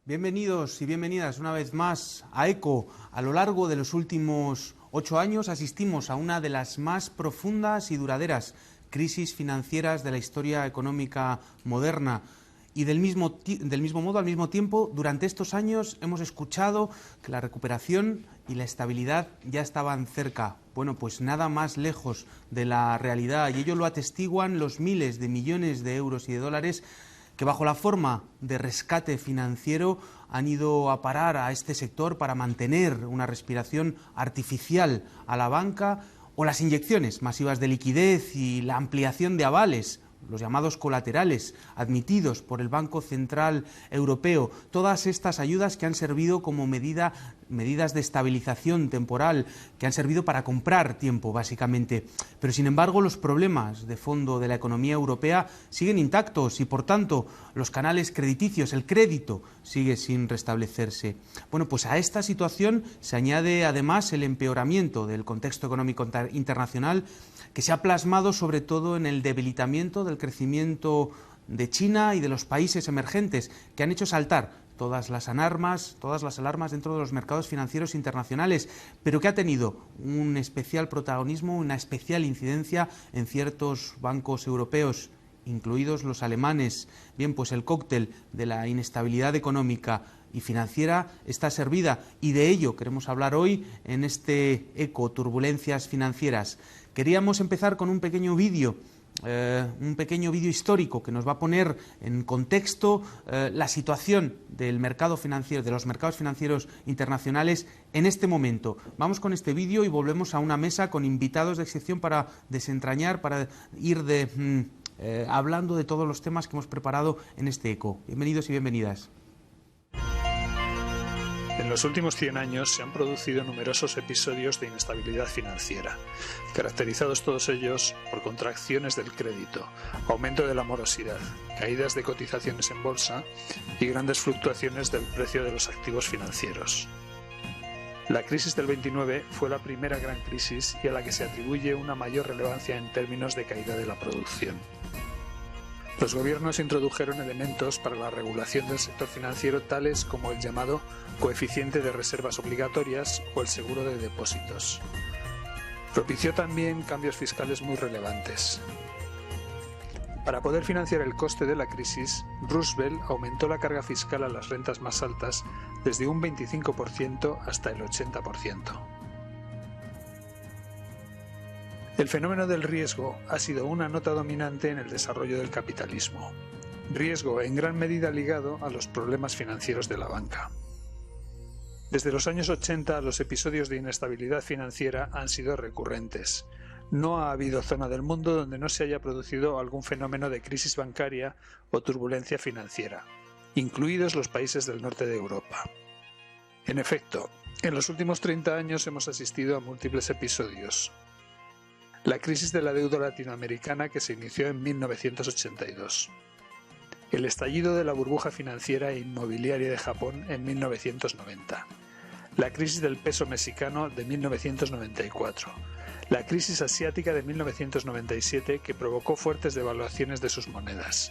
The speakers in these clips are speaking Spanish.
Bienvenidos y bienvenidas una vez más a ECO. A lo largo de los últimos 8 años asistimos a una de las más profundas y duraderas crisis financieras de la historia económica moderna. Y del mismo modo, al mismo tiempo, durante estos años hemos escuchado que la recuperación y la estabilidad ya estaban cerca. Bueno, pues nada más lejos de la realidad, y ello lo atestiguan los miles de millones de euros y de dólares que bajo la forma de rescate financiero han ido a parar a este sector para mantener una respiración artificial a la banca, o las inyecciones masivas de liquidez y la ampliación de avales, los llamados colaterales, admitidos por el Banco Central Europeo. Todas estas ayudas que han servido como medidas de estabilización temporal, que han servido para comprar tiempo, básicamente. Pero, sin embargo, los problemas de fondo de la economía europea siguen intactos y, por tanto, los canales crediticios, el crédito, sigue sin restablecerse. Bueno, pues a esta situación se añade, además, el empeoramiento del contexto económico internacional, que se ha plasmado sobre todo en el debilitamiento del crecimiento de China y de los países emergentes, que han hecho saltar todas las alarmas dentro de los mercados financieros internacionales, pero que ha tenido un especial protagonismo, una especial incidencia en ciertos bancos europeos, incluidos los alemanes. Bien, pues el cóctel de la inestabilidad económica y financiera está servida, y de ello queremos hablar hoy en este ECO, Turbulencias Financieras. Queríamos empezar con un pequeño vídeo histórico que nos va a poner en contexto la situación del mercado financiero, de los mercados financieros internacionales en este momento. Vamos con este vídeo y volvemos a una mesa con invitados de excepción para desentrañar, para ir hablando de todos los temas que hemos preparado en este ECO. Bienvenidos y bienvenidas. En los últimos 100 años se han producido numerosos episodios de inestabilidad financiera, caracterizados todos ellos por contracciones del crédito, aumento de la morosidad, caídas de cotizaciones en bolsa y grandes fluctuaciones del precio de los activos financieros. La crisis del 29 fue la primera gran crisis y a la que se atribuye una mayor relevancia en términos de caída de la producción. Los gobiernos introdujeron elementos para la regulación del sector financiero, tales como el llamado coeficiente de reservas obligatorias o el seguro de depósitos. Propició también cambios fiscales muy relevantes. Para poder financiar el coste de la crisis, Roosevelt aumentó la carga fiscal a las rentas más altas desde un 25% hasta el 80%. El fenómeno del riesgo ha sido una nota dominante en el desarrollo del capitalismo. Riesgo en gran medida ligado a los problemas financieros de la banca. Desde los años 80, los episodios de inestabilidad financiera han sido recurrentes. No ha habido zona del mundo donde no se haya producido algún fenómeno de crisis bancaria o turbulencia financiera, incluidos los países del norte de Europa. En efecto, en los últimos 30 años hemos asistido a múltiples episodios. La crisis de la deuda latinoamericana, que se inició en 1982. El estallido de la burbuja financiera e inmobiliaria de Japón en 1990. La crisis del peso mexicano de 1994. La crisis asiática de 1997, que provocó fuertes devaluaciones de sus monedas.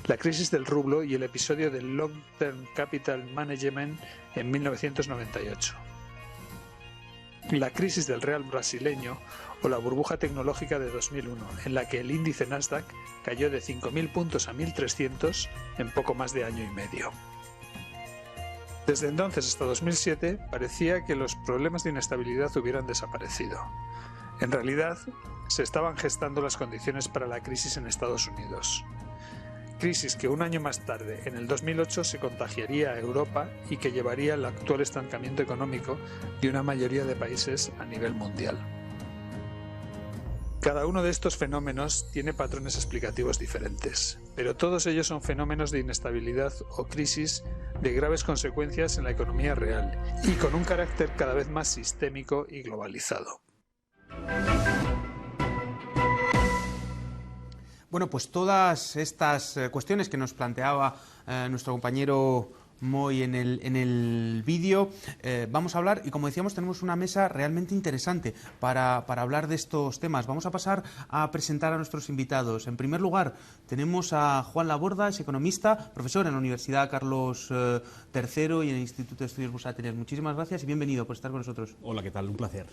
La crisis del rublo y el episodio del Long Term Capital Management en 1998. La crisis del real brasileño o la burbuja tecnológica de 2001, en la que el índice Nasdaq cayó de 5.000 puntos a 1.300 en poco más de año y medio. Desde entonces hasta 2007 parecía que los problemas de inestabilidad hubieran desaparecido. En realidad, se estaban gestando las condiciones para la crisis en Estados Unidos. Crisis que un año más tarde, en el 2008, se contagiaría a Europa y que llevaría al actual estancamiento económico de una mayoría de países a nivel mundial. Cada uno de estos fenómenos tiene patrones explicativos diferentes, pero todos ellos son fenómenos de inestabilidad o crisis de graves consecuencias en la economía real y con un carácter cada vez más sistémico y globalizado. Bueno, pues todas estas cuestiones que nos planteaba nuestro compañero Moy en el vídeo. Vamos a hablar, y como decíamos, tenemos una mesa realmente interesante para hablar de estos temas. Vamos a pasar a presentar a nuestros invitados. En primer lugar, tenemos a Juan Laborda, es economista, profesor en la Universidad Carlos III y en el Instituto de Estudios Bursátiles. Muchísimas gracias y bienvenido por estar con nosotros. Hola, ¿qué tal? Un placer.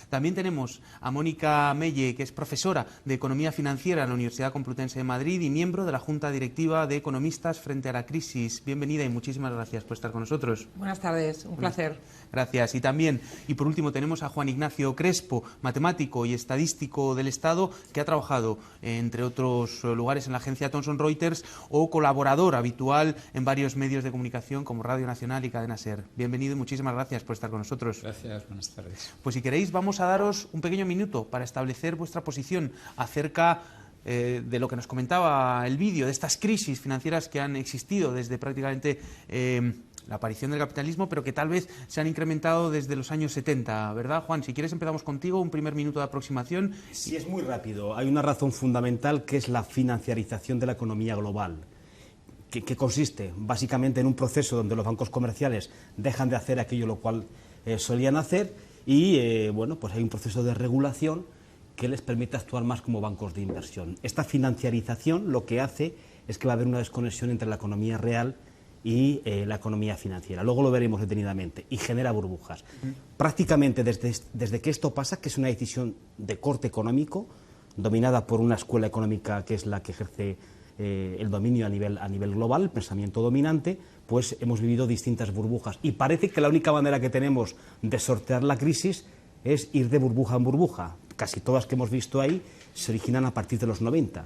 También tenemos a Mónica Melle, que es profesora de Economía Financiera en la Universidad Complutense de Madrid y miembro de la Junta Directiva de Economistas frente a la crisis. Bienvenida y muchísimas gracias por estar con nosotros. Buenas tardes, un placer. Gracias. Y también, y por último, tenemos a Juan Ignacio Crespo, matemático y estadístico del Estado, que ha trabajado, entre otros lugares, en la agencia Thomson Reuters o colaborador habitual en varios medios de comunicación como Radio Nacional y Cadena SER. Bienvenido y muchísimas gracias por estar con nosotros. Gracias, buenas tardes. Pues si queréis, vamos a daros un pequeño minuto para establecer vuestra posición acerca de lo que nos comentaba el vídeo, de estas crisis financieras que han existido desde prácticamente la aparición del capitalismo, pero que tal vez se han incrementado desde los años 70, ¿verdad, Juan? Si quieres empezamos contigo, un primer minuto de aproximación. Sí, es muy rápido. Hay una razón fundamental que es la financiarización de la economía global, que consiste básicamente en un proceso donde los bancos comerciales dejan de hacer aquello lo cual solían hacer y, bueno, pues hay un proceso de regulación que les permite actuar más como bancos de inversión. Esta financiarización lo que hace es que va a haber una desconexión entre la economía real y la economía financiera. Luego lo veremos detenidamente y genera burbujas. Prácticamente desde que esto pasa, que es una decisión de corte económico, dominada por una escuela económica que es la que ejerce el dominio a nivel global, el pensamiento dominante, pues hemos vivido distintas burbujas. Y parece que la única manera que tenemos de sortear la crisis es ir de burbuja en burbuja. Casi todas que hemos visto ahí se originan a partir de los 90,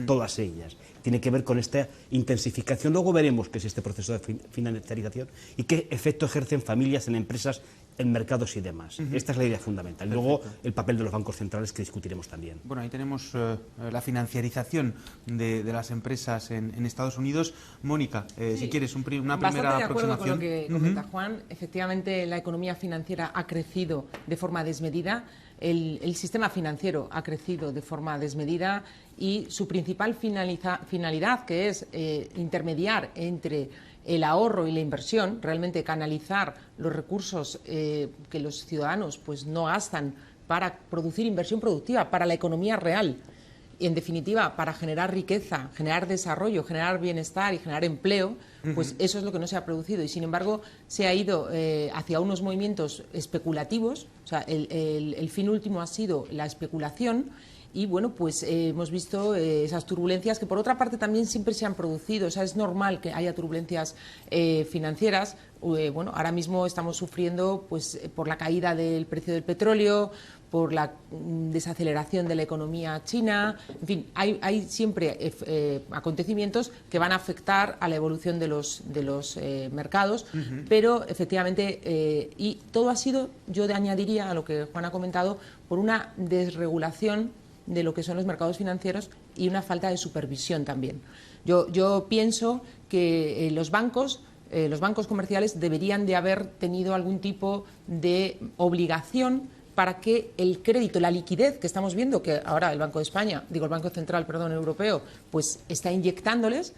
todas ellas. Tiene que ver con esta intensificación. Luego veremos qué es este proceso de financiarización y qué efecto ejercen familias, en empresas, en mercados y demás. Esta es la idea fundamental. Y luego el papel de los bancos centrales que discutiremos también. Bueno, ahí tenemos la financiarización de las empresas en Estados Unidos. Mónica, sí, si quieres una primera aproximación. De acuerdo con lo que comenta Juan. Efectivamente, la economía financiera ha crecido de forma desmedida. El sistema financiero ha crecido de forma desmedida y su principal finalidad, que es intermediar entre el ahorro y la inversión, realmente canalizar los recursos que los ciudadanos pues no gastan para producir inversión productiva, para la economía real. Y, en definitiva, para generar riqueza, generar desarrollo, generar bienestar y generar empleo, pues eso es lo que no se ha producido. Y, sin embargo, se ha ido hacia unos movimientos especulativos. O sea, el fin último ha sido la especulación. Y, bueno, pues hemos visto esas turbulencias que, por otra parte, también siempre se han producido. O sea, es normal que haya turbulencias financieras. Bueno, ahora mismo estamos sufriendo pues por la caída del precio del petróleo, por la desaceleración de la economía china. En fin, hay siempre acontecimientos que van a afectar a la evolución de los mercados, pero efectivamente, y todo ha sido, yo añadiría a lo que Juan ha comentado, por una desregulación de lo que son los mercados financieros y una falta de supervisión también. Yo pienso que los bancos comerciales deberían de haber tenido algún tipo de obligación para que el crédito, la liquidez que estamos viendo, que ahora el Banco Central, Europeo, pues está inyectándoles,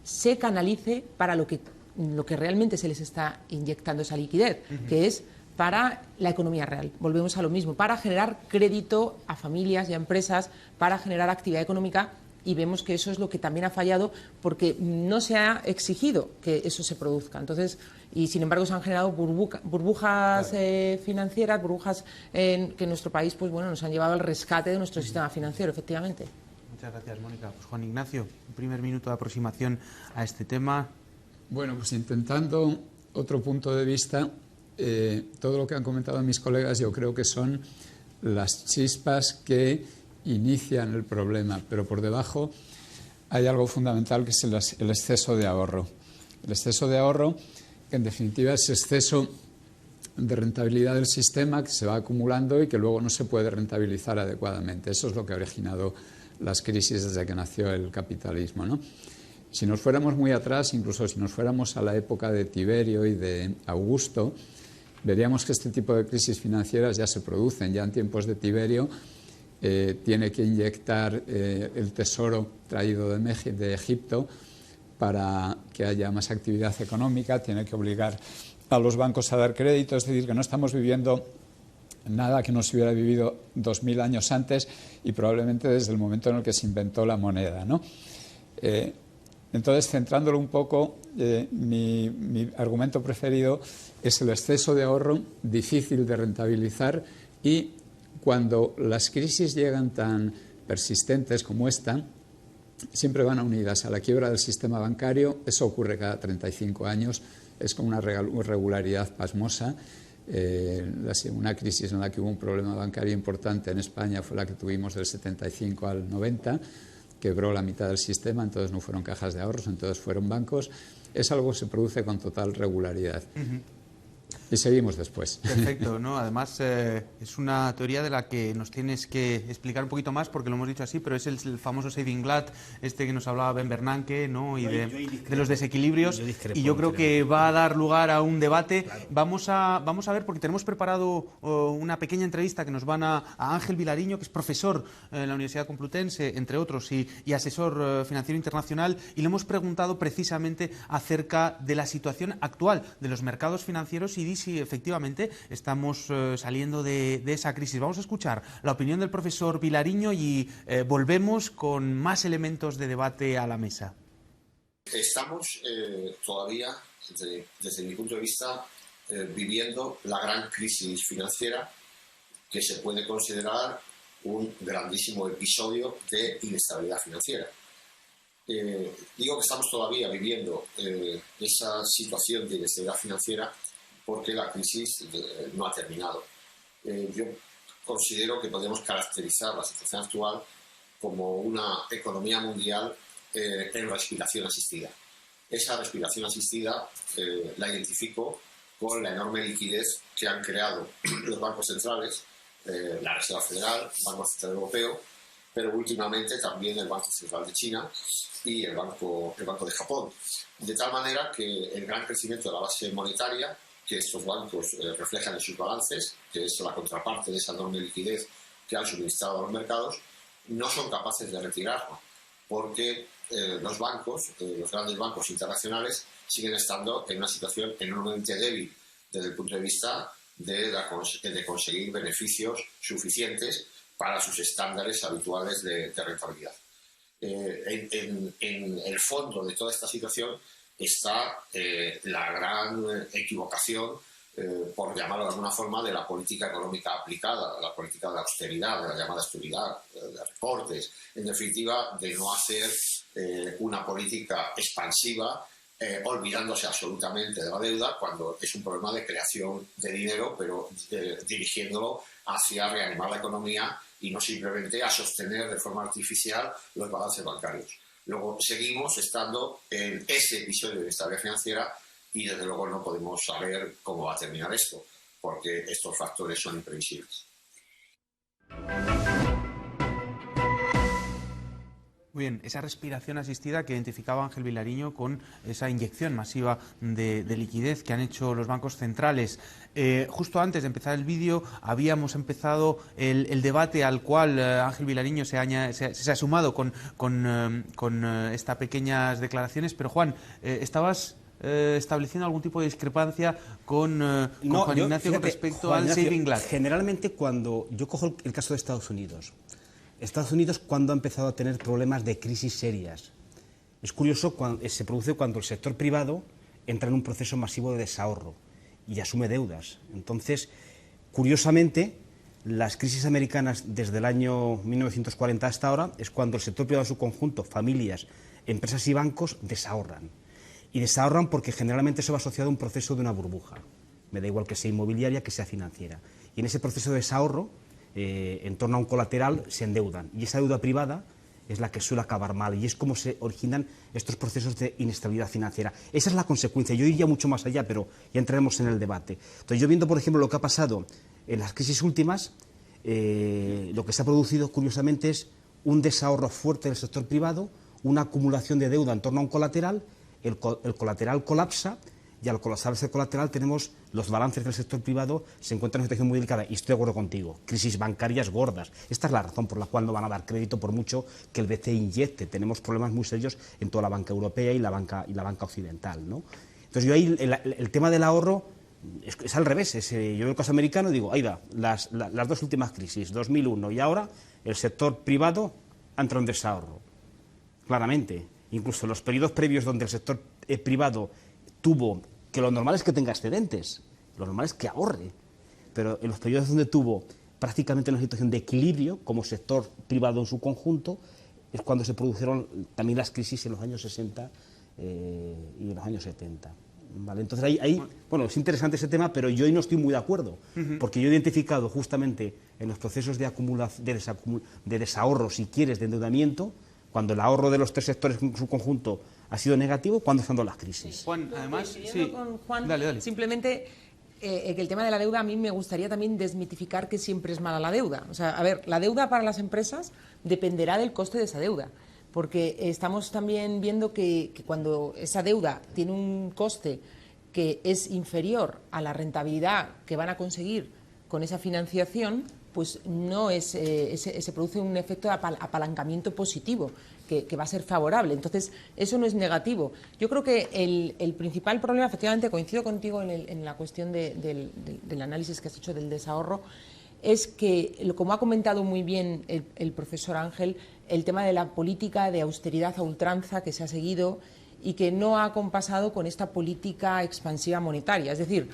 se canalice para lo que realmente se les está inyectando esa liquidez, que es para la economía real. Volvemos a lo mismo, para generar crédito a familias y a empresas, para generar actividad económica, y vemos que eso es lo que también ha fallado porque no se ha exigido que eso se produzca. Entonces, y sin embargo se han generado burbujas financieras, burbujas que en nuestro país pues bueno, nos han llevado al rescate de nuestro sistema financiero, efectivamente. Muchas gracias, Mónica. Pues Juan Ignacio, un primer minuto de aproximación a este tema. Bueno, pues intentando otro punto de vista, todo lo que han comentado mis colegas yo creo que son las chispas que inician el problema, pero por debajo hay algo fundamental que es el exceso de ahorro. El exceso de ahorro, que en definitiva es exceso de rentabilidad del sistema que se va acumulando y que luego no se puede rentabilizar adecuadamente. Eso es lo que ha originado las crisis desde que nació el capitalismo, ¿no? Si nos fuéramos muy atrás, incluso si nos fuéramos a la época de Tiberio y de Augusto, veríamos que este tipo de crisis financieras ya se producen. Ya en tiempos de Tiberio tiene que inyectar el tesoro traído de Egipto para que haya más actividad económica, tiene que obligar a los bancos a dar crédito, es decir, que no estamos viviendo nada que no se hubiera vivido 2000 años antes y probablemente desde el momento en el que se inventó la moneda, ¿no? Entonces, centrándolo un poco, mi argumento preferido es el exceso de ahorro, difícil de rentabilizar, y cuando las crisis llegan tan persistentes como esta, siempre van unidas a la quiebra del sistema bancario. Eso ocurre cada 35 años, es con una regularidad pasmosa. Una crisis en la que hubo un problema bancario importante en España fue la que tuvimos del 75 al 90, quebró la mitad del sistema, entonces no fueron cajas de ahorros, entonces fueron bancos. Es algo que se produce con total regularidad. Y seguimos después. Perfecto, ¿no? Además, es una teoría de la que nos tienes que explicar un poquito más, porque lo hemos dicho así, pero es el famoso saving glad, que nos hablaba Ben Bernanke, ¿no? Y de los desequilibrios. Y yo creo que va a dar lugar a un debate. Claro. Vamos a ver, porque tenemos preparado una pequeña entrevista que nos van a Ángel Vilariño, que es profesor en la Universidad Complutense, entre otros, y asesor financiero internacional, y le hemos preguntado precisamente acerca de la situación actual de los mercados financieros y si efectivamente estamos saliendo de esa crisis. Vamos a escuchar la opinión del profesor Vilariño y volvemos con más elementos de debate a la mesa. Estamos todavía, desde mi punto de vista, viviendo la gran crisis financiera, que se puede considerar un grandísimo episodio de inestabilidad financiera. Digo que estamos todavía viviendo esa situación de inestabilidad financiera porque la crisis no ha terminado. Yo considero que podemos caracterizar la situación actual como una economía mundial en respiración asistida. Esa respiración asistida la identifico con la enorme liquidez que han creado los bancos centrales, la Reserva Federal, el Banco Central Europeo, pero últimamente también el Banco Central de China y el Banco de Japón. De tal manera que el gran crecimiento de la base monetaria que estos bancos reflejan en sus balances, que es la contraparte de esa enorme liquidez que han suministrado a los mercados, no son capaces de retirarlo, porque los bancos, los grandes bancos internacionales, siguen estando en una situación enormemente débil desde el punto de vista de conseguir beneficios suficientes para sus estándares habituales de rentabilidad. En el fondo de toda esta situación está la gran equivocación, por llamarlo de alguna forma, de la política económica aplicada, la política de austeridad, de la llamada austeridad, de recortes, en definitiva, de no hacer una política expansiva, olvidándose absolutamente de la deuda, cuando es un problema de creación de dinero, pero dirigiéndolo hacia reanimar la economía y no simplemente a sostener de forma artificial los balances bancarios. Luego seguimos estando en ese episodio de inestabilidad financiera y desde luego no podemos saber cómo va a terminar esto, porque estos factores son imprevisibles. Muy bien, esa respiración asistida que identificaba Ángel Vilariño con esa inyección masiva de liquidez que han hecho los bancos centrales. Justo antes de empezar el vídeo habíamos empezado el debate al cual Ángel Vilariño se ha sumado con estas pequeñas declaraciones, pero Juan, estabas estableciendo algún tipo de discrepancia con Juan Ignacio con respecto al saving glad. Generalmente cuando yo cojo el caso de Estados Unidos, cuando ha empezado a tener problemas de crisis serias. Es curioso, se produce cuando el sector privado entra en un proceso masivo de desahorro y asume deudas. Entonces, curiosamente, las crisis americanas desde el año 1940 hasta ahora es cuando el sector privado en su conjunto, familias, empresas y bancos desahorran. Y desahorran porque generalmente eso va asociado a un proceso de una burbuja. Me da igual que sea inmobiliaria, que sea financiera. Y en ese proceso de desahorro, en torno a un colateral, se endeudan. Y esa deuda privada es la que suele acabar mal. Y es como se originan estos procesos de inestabilidad financiera. Esa es la consecuencia. Yo iría mucho más allá, pero ya entraremos en el debate. Entonces, yo viendo, por ejemplo, lo que ha pasado en las crisis últimas, lo que se ha producido, curiosamente, es un desahorro fuerte del sector privado, una acumulación de deuda en torno a un colateral, el colateral colapsa y al colapsarse el colateral tenemos los balances del sector privado se encuentran en una situación muy delicada, y estoy de acuerdo contigo, crisis bancarias gordas. Esta es la razón por la cual no van a dar crédito por mucho que el BCE inyecte. Tenemos problemas muy serios en toda la banca europea y la banca occidental, ¿no? Entonces yo ahí el tema del ahorro es al revés. Yo veo el caso americano y digo, ahí va, las dos últimas crisis, 2001 y ahora, el sector privado ha entrado en desahorro, claramente. Incluso en los periodos previos donde el sector privado tuvo, que lo normal es que tenga excedentes, lo normal es que ahorre, pero en los periodos donde tuvo prácticamente una situación de equilibrio como sector privado en su conjunto, es cuando se produjeron también las crisis en los años 60 y en los años 70. ¿Vale? Entonces bueno, es interesante ese tema, pero yo ahí no estoy muy de acuerdo, porque yo he identificado justamente en los procesos de desahorro, si quieres, de endeudamiento, cuando el ahorro de los tres sectores en su conjunto ha sido negativo, cuando están las crisis. Juan, además, sí. Con Juan, dale. Simplemente que el tema de la deuda, a mí me gustaría también desmitificar que siempre es mala la deuda. O sea, a ver, la deuda para las empresas dependerá del coste de esa deuda, porque estamos también viendo que cuando esa deuda tiene un coste que es inferior a la rentabilidad que van a conseguir con esa financiación, pues no se produce un efecto de apalancamiento positivo que va a ser favorable. Entonces, eso no es negativo. Yo creo que el principal problema, efectivamente, coincido contigo en la cuestión del análisis que has hecho del desahorro, es que, como ha comentado muy bien el profesor Ángel, el tema de la política de austeridad a ultranza que se ha seguido y que no ha compasado con esta política expansiva monetaria. Es decir,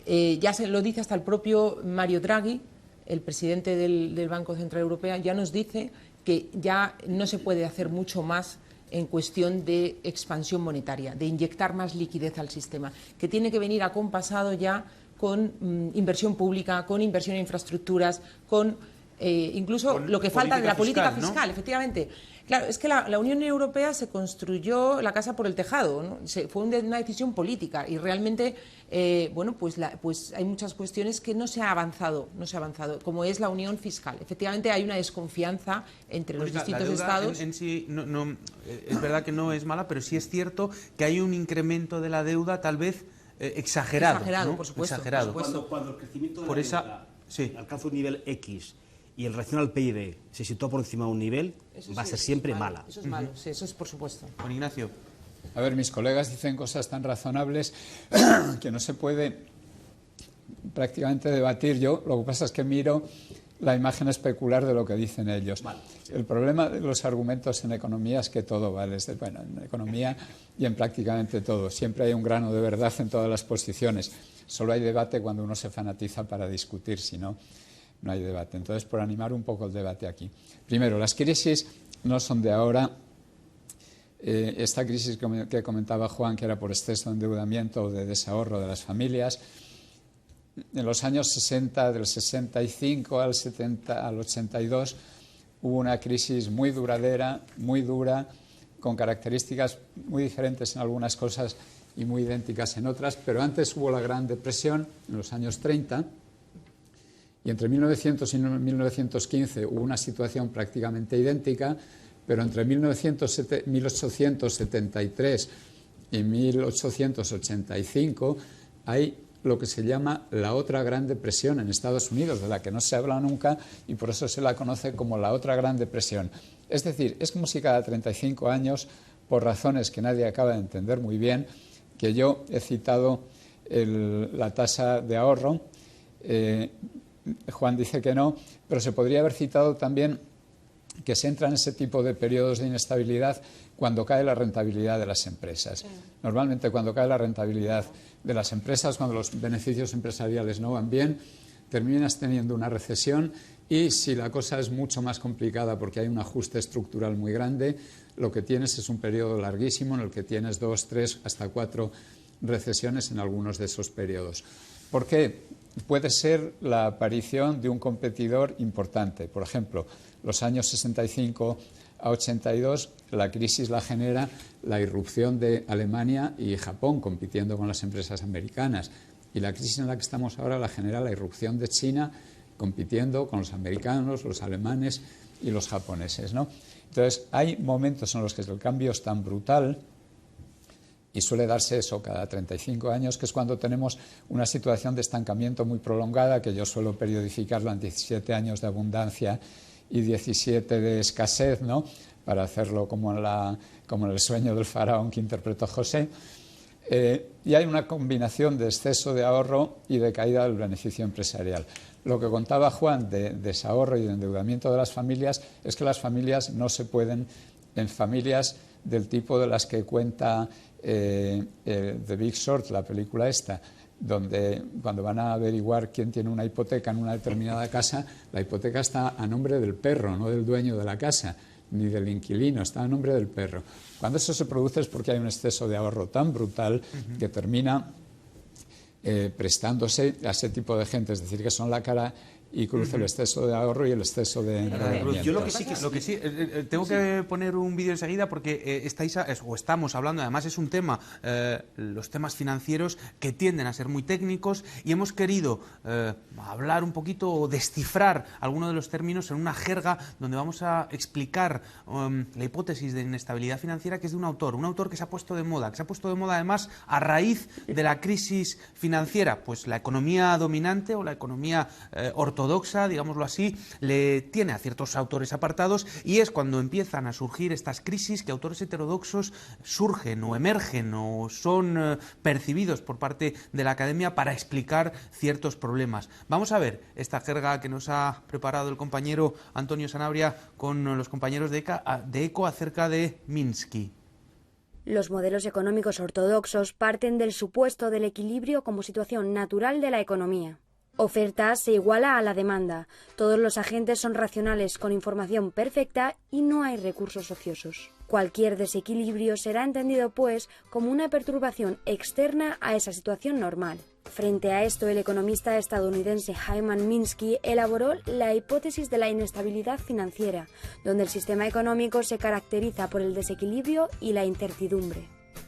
ya se lo dice hasta el propio Mario Draghi, el presidente del Banco Central Europeo, ya nos dice que ya no se puede hacer mucho más en cuestión de expansión monetaria, de inyectar más liquidez al sistema, que tiene que venir acompasado ya con inversión pública, con inversión en infraestructuras, con incluso con lo que falta de la política fiscal, ¿no? Efectivamente. Claro, es que la Unión Europea se construyó la casa por el tejado, ¿no? Fue una decisión política y realmente, bueno, pues hay muchas cuestiones que no se ha avanzado, como es la unión fiscal. Efectivamente hay una desconfianza entre los distintos estados. En sí, es verdad que no es mala, pero sí es cierto que hay un incremento de la deuda tal vez exagerado, ¿no? Por supuesto. Exagerado. Cuando el crecimiento de la deuda alcanza un nivel X y en relación al PIB se sitúa por encima de un nivel, va a ser siempre mala. Eso es malo, sí, eso es por supuesto. Juan Ignacio. A ver, mis colegas dicen cosas tan razonables que no se puede prácticamente debatir. Yo lo que pasa es que miro la imagen especular de lo que dicen ellos. Vale. El problema de los argumentos en economía es que todo vale. Bueno, en economía y en prácticamente todo. Siempre hay un grano de verdad en todas las posiciones. Solo hay debate cuando uno se fanatiza para discutir, si no, no hay debate. Entonces, por animar un poco el debate aquí. Primero, las crisis no son de ahora. Esta crisis que comentaba Juan, que era por exceso de endeudamiento o de desahorro de las familias, en los años 60, del 65 al 82, hubo una crisis muy duradera, muy dura, con características muy diferentes en algunas cosas y muy idénticas en otras, pero antes hubo la Gran Depresión, en los años 30, y entre 1900 y 1915 hubo una situación prácticamente idéntica, pero entre 1873 y 1885 hay lo que se llama la otra Gran Depresión en Estados Unidos, de la que no se habla nunca y por eso se la conoce como la otra Gran Depresión. Es decir, es como si cada 35 años, por razones que nadie acaba de entender muy bien, que yo he citado la tasa de ahorro, Juan dice que no, pero se podría haber citado también que se entra en ese tipo de periodos de inestabilidad cuando cae la rentabilidad de las empresas. Normalmente cuando cae la rentabilidad de las empresas, cuando los beneficios empresariales no van bien, terminas teniendo una recesión y si la cosa es mucho más complicada porque hay un ajuste estructural muy grande, lo que tienes es un periodo larguísimo en el que tienes 2, 3, hasta 4 recesiones en algunos de esos periodos. ¿Por qué? Puede ser la aparición de un competidor importante. Por ejemplo, los años 65 a 82, la crisis la genera la irrupción de Alemania y Japón compitiendo con las empresas americanas. Y la crisis en la que estamos ahora la genera la irrupción de China compitiendo con los americanos, los alemanes y los japoneses, ¿no? Entonces, hay momentos en los que el cambio es tan brutal Y suele darse eso cada 35 años, que es cuando tenemos una situación de estancamiento muy prolongada, que yo suelo periodificarlo en 17 años de abundancia y 17 de escasez, ¿no?, para hacerlo como en el sueño del faraón que interpretó José. Y hay una combinación de exceso de ahorro y de caída del beneficio empresarial. Lo que contaba Juan de desahorro y de endeudamiento de las familias es que las familias no se pueden, en familias del tipo de las que cuenta The Big Short, la película esta, donde cuando van a averiguar quién tiene una hipoteca en una determinada casa, la hipoteca está a nombre del perro, no del dueño de la casa, ni del inquilino, está a nombre del perro. Cuando eso se produce es porque hay un exceso de ahorro tan brutal que termina prestándose a ese tipo de gente, es decir, que son la cara y cruz el exceso de ahorro y el exceso de endeudamiento. Yo lo que sí tengo que poner un vídeo enseguida porque estamos hablando, además es un tema, los temas financieros que tienden a ser muy técnicos y hemos querido hablar un poquito o descifrar algunos de los términos en una jerga donde vamos a explicar la hipótesis de inestabilidad financiera, que es de un autor que se ha puesto de moda, además a raíz de la crisis financiera. Pues la economía dominante o la economía ortodoxa, digámoslo así, le tiene a ciertos autores apartados y es cuando empiezan a surgir estas crisis que autores heterodoxos surgen o emergen o son percibidos por parte de la academia para explicar ciertos problemas. Vamos a ver esta jerga que nos ha preparado el compañero Antonio Sanabria con los compañeros de ECO acerca de Minsky. Los modelos económicos ortodoxos parten del supuesto del equilibrio como situación natural de la economía. Oferta se iguala a la demanda, todos los agentes son racionales con información perfecta y no hay recursos ociosos. Cualquier desequilibrio será entendido, pues, como una perturbación externa a esa situación normal. Frente a esto, el economista estadounidense Hyman Minsky elaboró la hipótesis de la inestabilidad financiera, donde el sistema económico se caracteriza por el desequilibrio y la incertidumbre.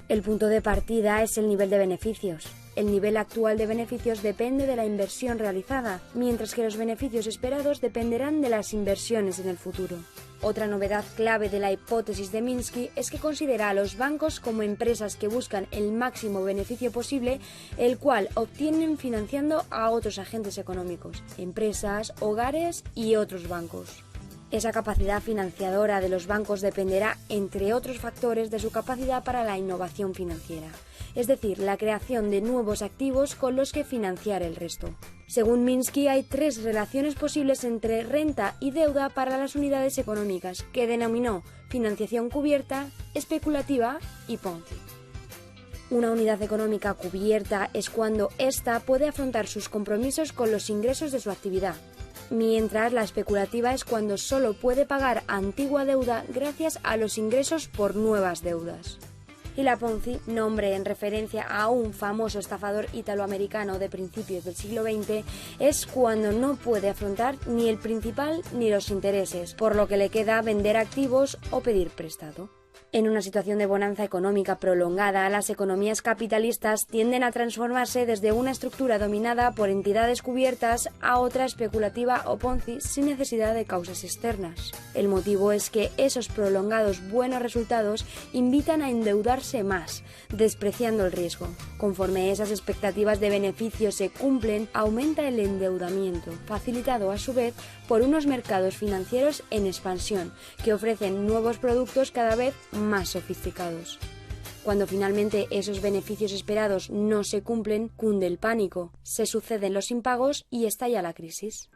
El punto de partida es el nivel de beneficios. El nivel actual de beneficios depende de la inversión realizada, mientras que los beneficios esperados dependerán de las inversiones en el futuro. Otra novedad clave de la hipótesis de Minsky es que considera a los bancos como empresas que buscan el máximo beneficio posible, el cual obtienen financiando a otros agentes económicos, empresas, hogares y otros bancos. Esa capacidad financiadora de los bancos dependerá, entre otros factores, de su capacidad para la innovación financiera, es decir, la creación de nuevos activos con los que financiar el resto. Según Minsky, hay 3 relaciones posibles entre renta y deuda para las unidades económicas, que denominó financiación cubierta, especulativa y Ponzi. Una unidad económica cubierta es cuando ésta puede afrontar sus compromisos con los ingresos de su actividad, mientras la especulativa es cuando solo puede pagar antigua deuda gracias a los ingresos por nuevas deudas. Y la Ponzi, nombre en referencia a un famoso estafador italoamericano de principios del siglo XX, es cuando no puede afrontar ni el principal ni los intereses, por lo que le queda vender activos o pedir prestado. En una situación de bonanza económica prolongada, las economías capitalistas tienden a transformarse desde una estructura dominada por entidades cubiertas a otra especulativa o Ponzi sin necesidad de causas externas. El motivo es que esos prolongados buenos resultados invitan a endeudarse más, despreciando el riesgo. Conforme esas expectativas de beneficio se cumplen, aumenta el endeudamiento, facilitado a su vez por unos mercados financieros en expansión, que ofrecen nuevos productos cada vez más sofisticados. Cuando finalmente esos beneficios esperados no se cumplen, cunde el pánico, se suceden los impagos y estalla la crisis.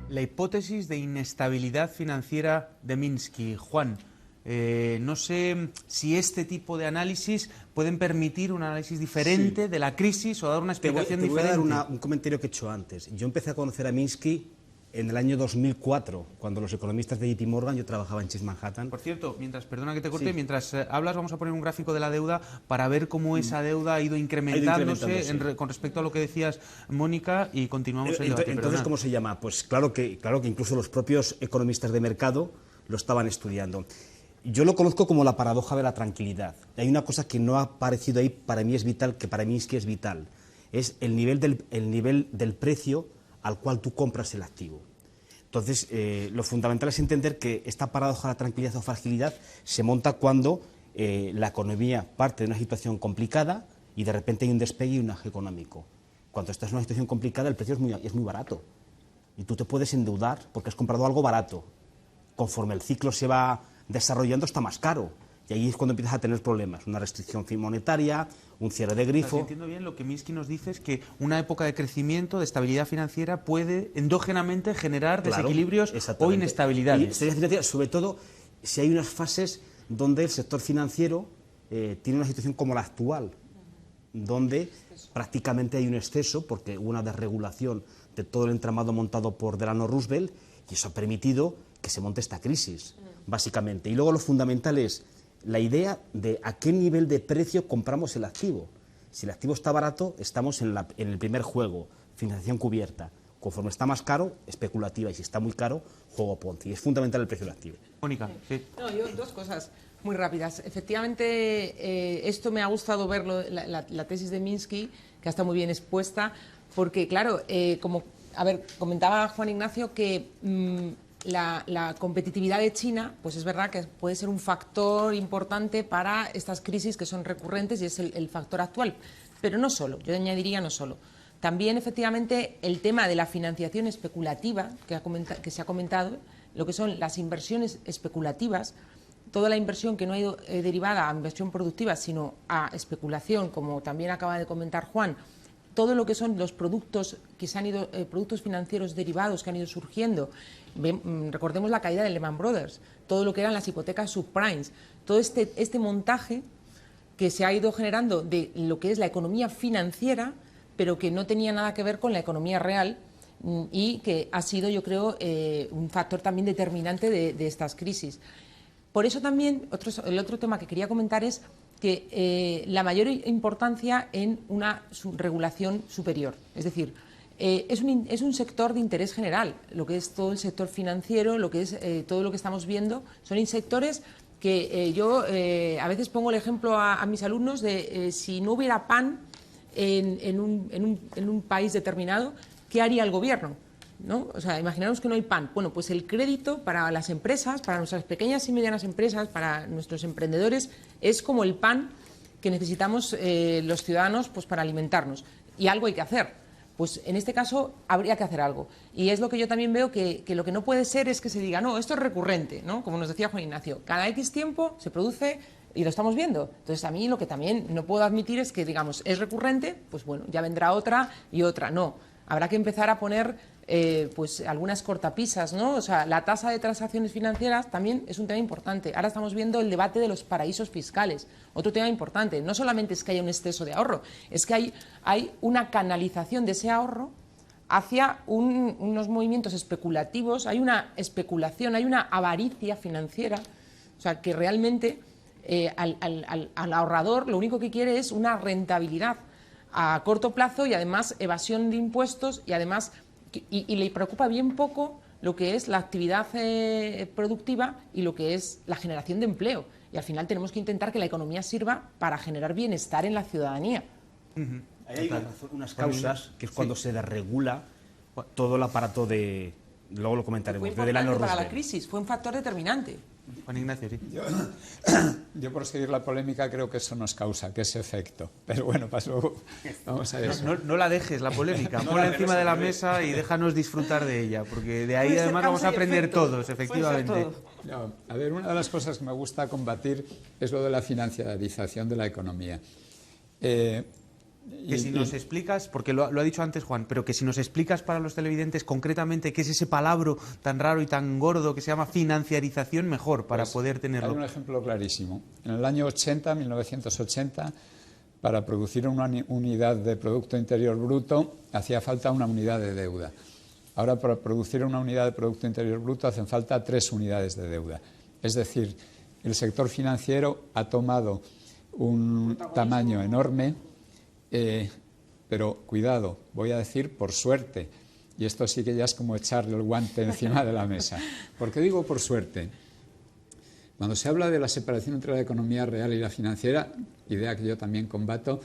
La hipótesis de inestabilidad financiera de Minsky. Juan, no sé si este tipo de análisis pueden permitir un análisis diferente de la crisis o dar una explicación diferente. Te voy a dar un comentario que he hecho antes. Yo empecé a conocer a Minsky en el año 2004, cuando los economistas de JP Morgan, yo trabajaba en Chase Manhattan. Por cierto, perdona que te corte, mientras hablas vamos a poner un gráfico de la deuda para ver cómo esa deuda ha ido incrementándose con respecto a lo que decías, Mónica, y continuamos el debate. Entonces, ¿cómo se llama? Pues claro que incluso los propios economistas de mercado lo estaban estudiando. Yo lo conozco como la paradoja de la tranquilidad. Hay una cosa que no ha aparecido ahí, para mí es vital, que para Minsky es vital. Es el nivel del precio al cual tú compras el activo. Entonces, lo fundamental es entender que esta paradoja de la tranquilidad o fragilidad se monta cuando la economía parte de una situación complicada y de repente hay un despegue y un auge económico. Cuando estás en una situación complicada, el precio es muy barato. Y tú te puedes endeudar porque has comprado algo barato. Conforme el ciclo se va desarrollando, está más caro. Y ahí es cuando empiezas a tener problemas. Una restricción monetaria, un cierre de grifo. Si entiendo bien, lo que Minsky nos dice es que una época de crecimiento, de estabilidad financiera, puede endógenamente generar desequilibrios o inestabilidades. Y sobre todo, si hay unas fases donde el sector financiero tiene una situación como la actual, donde prácticamente hay un exceso, porque hubo una desregulación de todo el entramado montado por Delano Roosevelt, y eso ha permitido que se monte esta crisis, básicamente. Y luego lo fundamental es la idea de a qué nivel de precio compramos el activo. Si el activo está barato, estamos en el primer juego, financiación cubierta. Conforme está más caro, especulativa, y si está muy caro, juego Ponzi. Es fundamental el precio del activo. Mónica, sí. No, yo dos cosas muy rápidas. Efectivamente, esto me ha gustado verlo, la tesis de Minsky, que ha estado muy bien expuesta, porque, claro, comentaba Juan Ignacio que la competitividad de China, pues es verdad que puede ser un factor importante para estas crisis que son recurrentes y es el factor actual, pero no solo, yo añadiría no solo. También, efectivamente, el tema de la financiación especulativa, que se ha comentado, lo que son las inversiones especulativas, toda la inversión que no ha ido derivada a inversión productiva, sino a especulación, como también acaba de comentar Juan, todo lo que son los productos que se han ido, productos financieros derivados que han ido surgiendo. Recordemos la caída de Lehman Brothers, todo lo que eran las hipotecas subprimes, todo este montaje que se ha ido generando de lo que es la economía financiera, pero que no tenía nada que ver con la economía real y que ha sido, yo creo, un factor también determinante de estas crisis. Por eso también, el otro tema que quería comentar es que la mayor importancia en una regulación superior. Es decir, es un sector de interés general, lo que es todo el sector financiero, lo que es todo lo que estamos viendo, son sectores que yo a veces pongo el ejemplo a mis alumnos de si no hubiera pan en un país determinado, ¿qué haría el gobierno? ¿No? O sea, imaginaros que no hay pan. Bueno, pues el crédito para las empresas, para nuestras pequeñas y medianas empresas, para nuestros emprendedores, es como el pan que necesitamos los ciudadanos pues, para alimentarnos. Y algo hay que hacer. Pues en este caso habría que hacer algo. Y es lo que yo también veo que lo que no puede ser es que se diga, no, esto es recurrente, ¿no? Como nos decía Juan Ignacio, cada X tiempo se produce y lo estamos viendo. Entonces, a mí lo que también no puedo admitir es que, digamos, es recurrente, pues bueno, ya vendrá otra y otra. No, habrá que empezar a poner pues algunas cortapisas, ¿no? O sea, la tasa de transacciones financieras también es un tema importante. Ahora estamos viendo el debate de los paraísos fiscales, otro tema importante. No solamente es que haya un exceso de ahorro, es que hay una canalización de ese ahorro hacia unos movimientos especulativos, hay una especulación, hay una avaricia financiera, o sea, que realmente al ahorrador lo único que quiere es una rentabilidad a corto plazo y además evasión de impuestos y además y le preocupa bien poco lo que es la actividad productiva y lo que es la generación de empleo. Y al final tenemos que intentar que la economía sirva para generar bienestar en la ciudadanía. Hay unas causas, que es cuando se desregula todo el aparato de... Luego lo comentaremos. Fue importante para la crisis, fue un factor determinante. Juan Ignacio, sí. Yo por seguir la polémica creo que eso nos causa, que ese efecto. Pero bueno, pasó. Vamos a eso. No la dejes, la polémica. Ponla encima de la mesa y déjanos disfrutar de ella, porque de ahí además vamos a aprender todos, efectivamente. No, a ver, una de las cosas que me gusta combatir es lo de la financiarización de la economía. Que si nos explicas, porque lo ha dicho antes Juan, pero que si nos explicas para los televidentes concretamente qué es ese palabra tan raro y tan gordo que se llama financiarización, mejor, para poder tenerlo. Hay un ejemplo clarísimo. En el año 1980, para producir una unidad de Producto Interior Bruto, hacía falta una unidad de deuda. Ahora, para producir una unidad de Producto Interior Bruto, hacen falta 3 unidades de deuda. Es decir, el sector financiero ha tomado un tamaño enorme. Pero cuidado, voy a decir por suerte, y esto sí que ya es como echarle el guante encima de la mesa. ¿Por qué digo por suerte? Cuando se habla de la separación entre la economía real y la financiera, idea que yo también combato,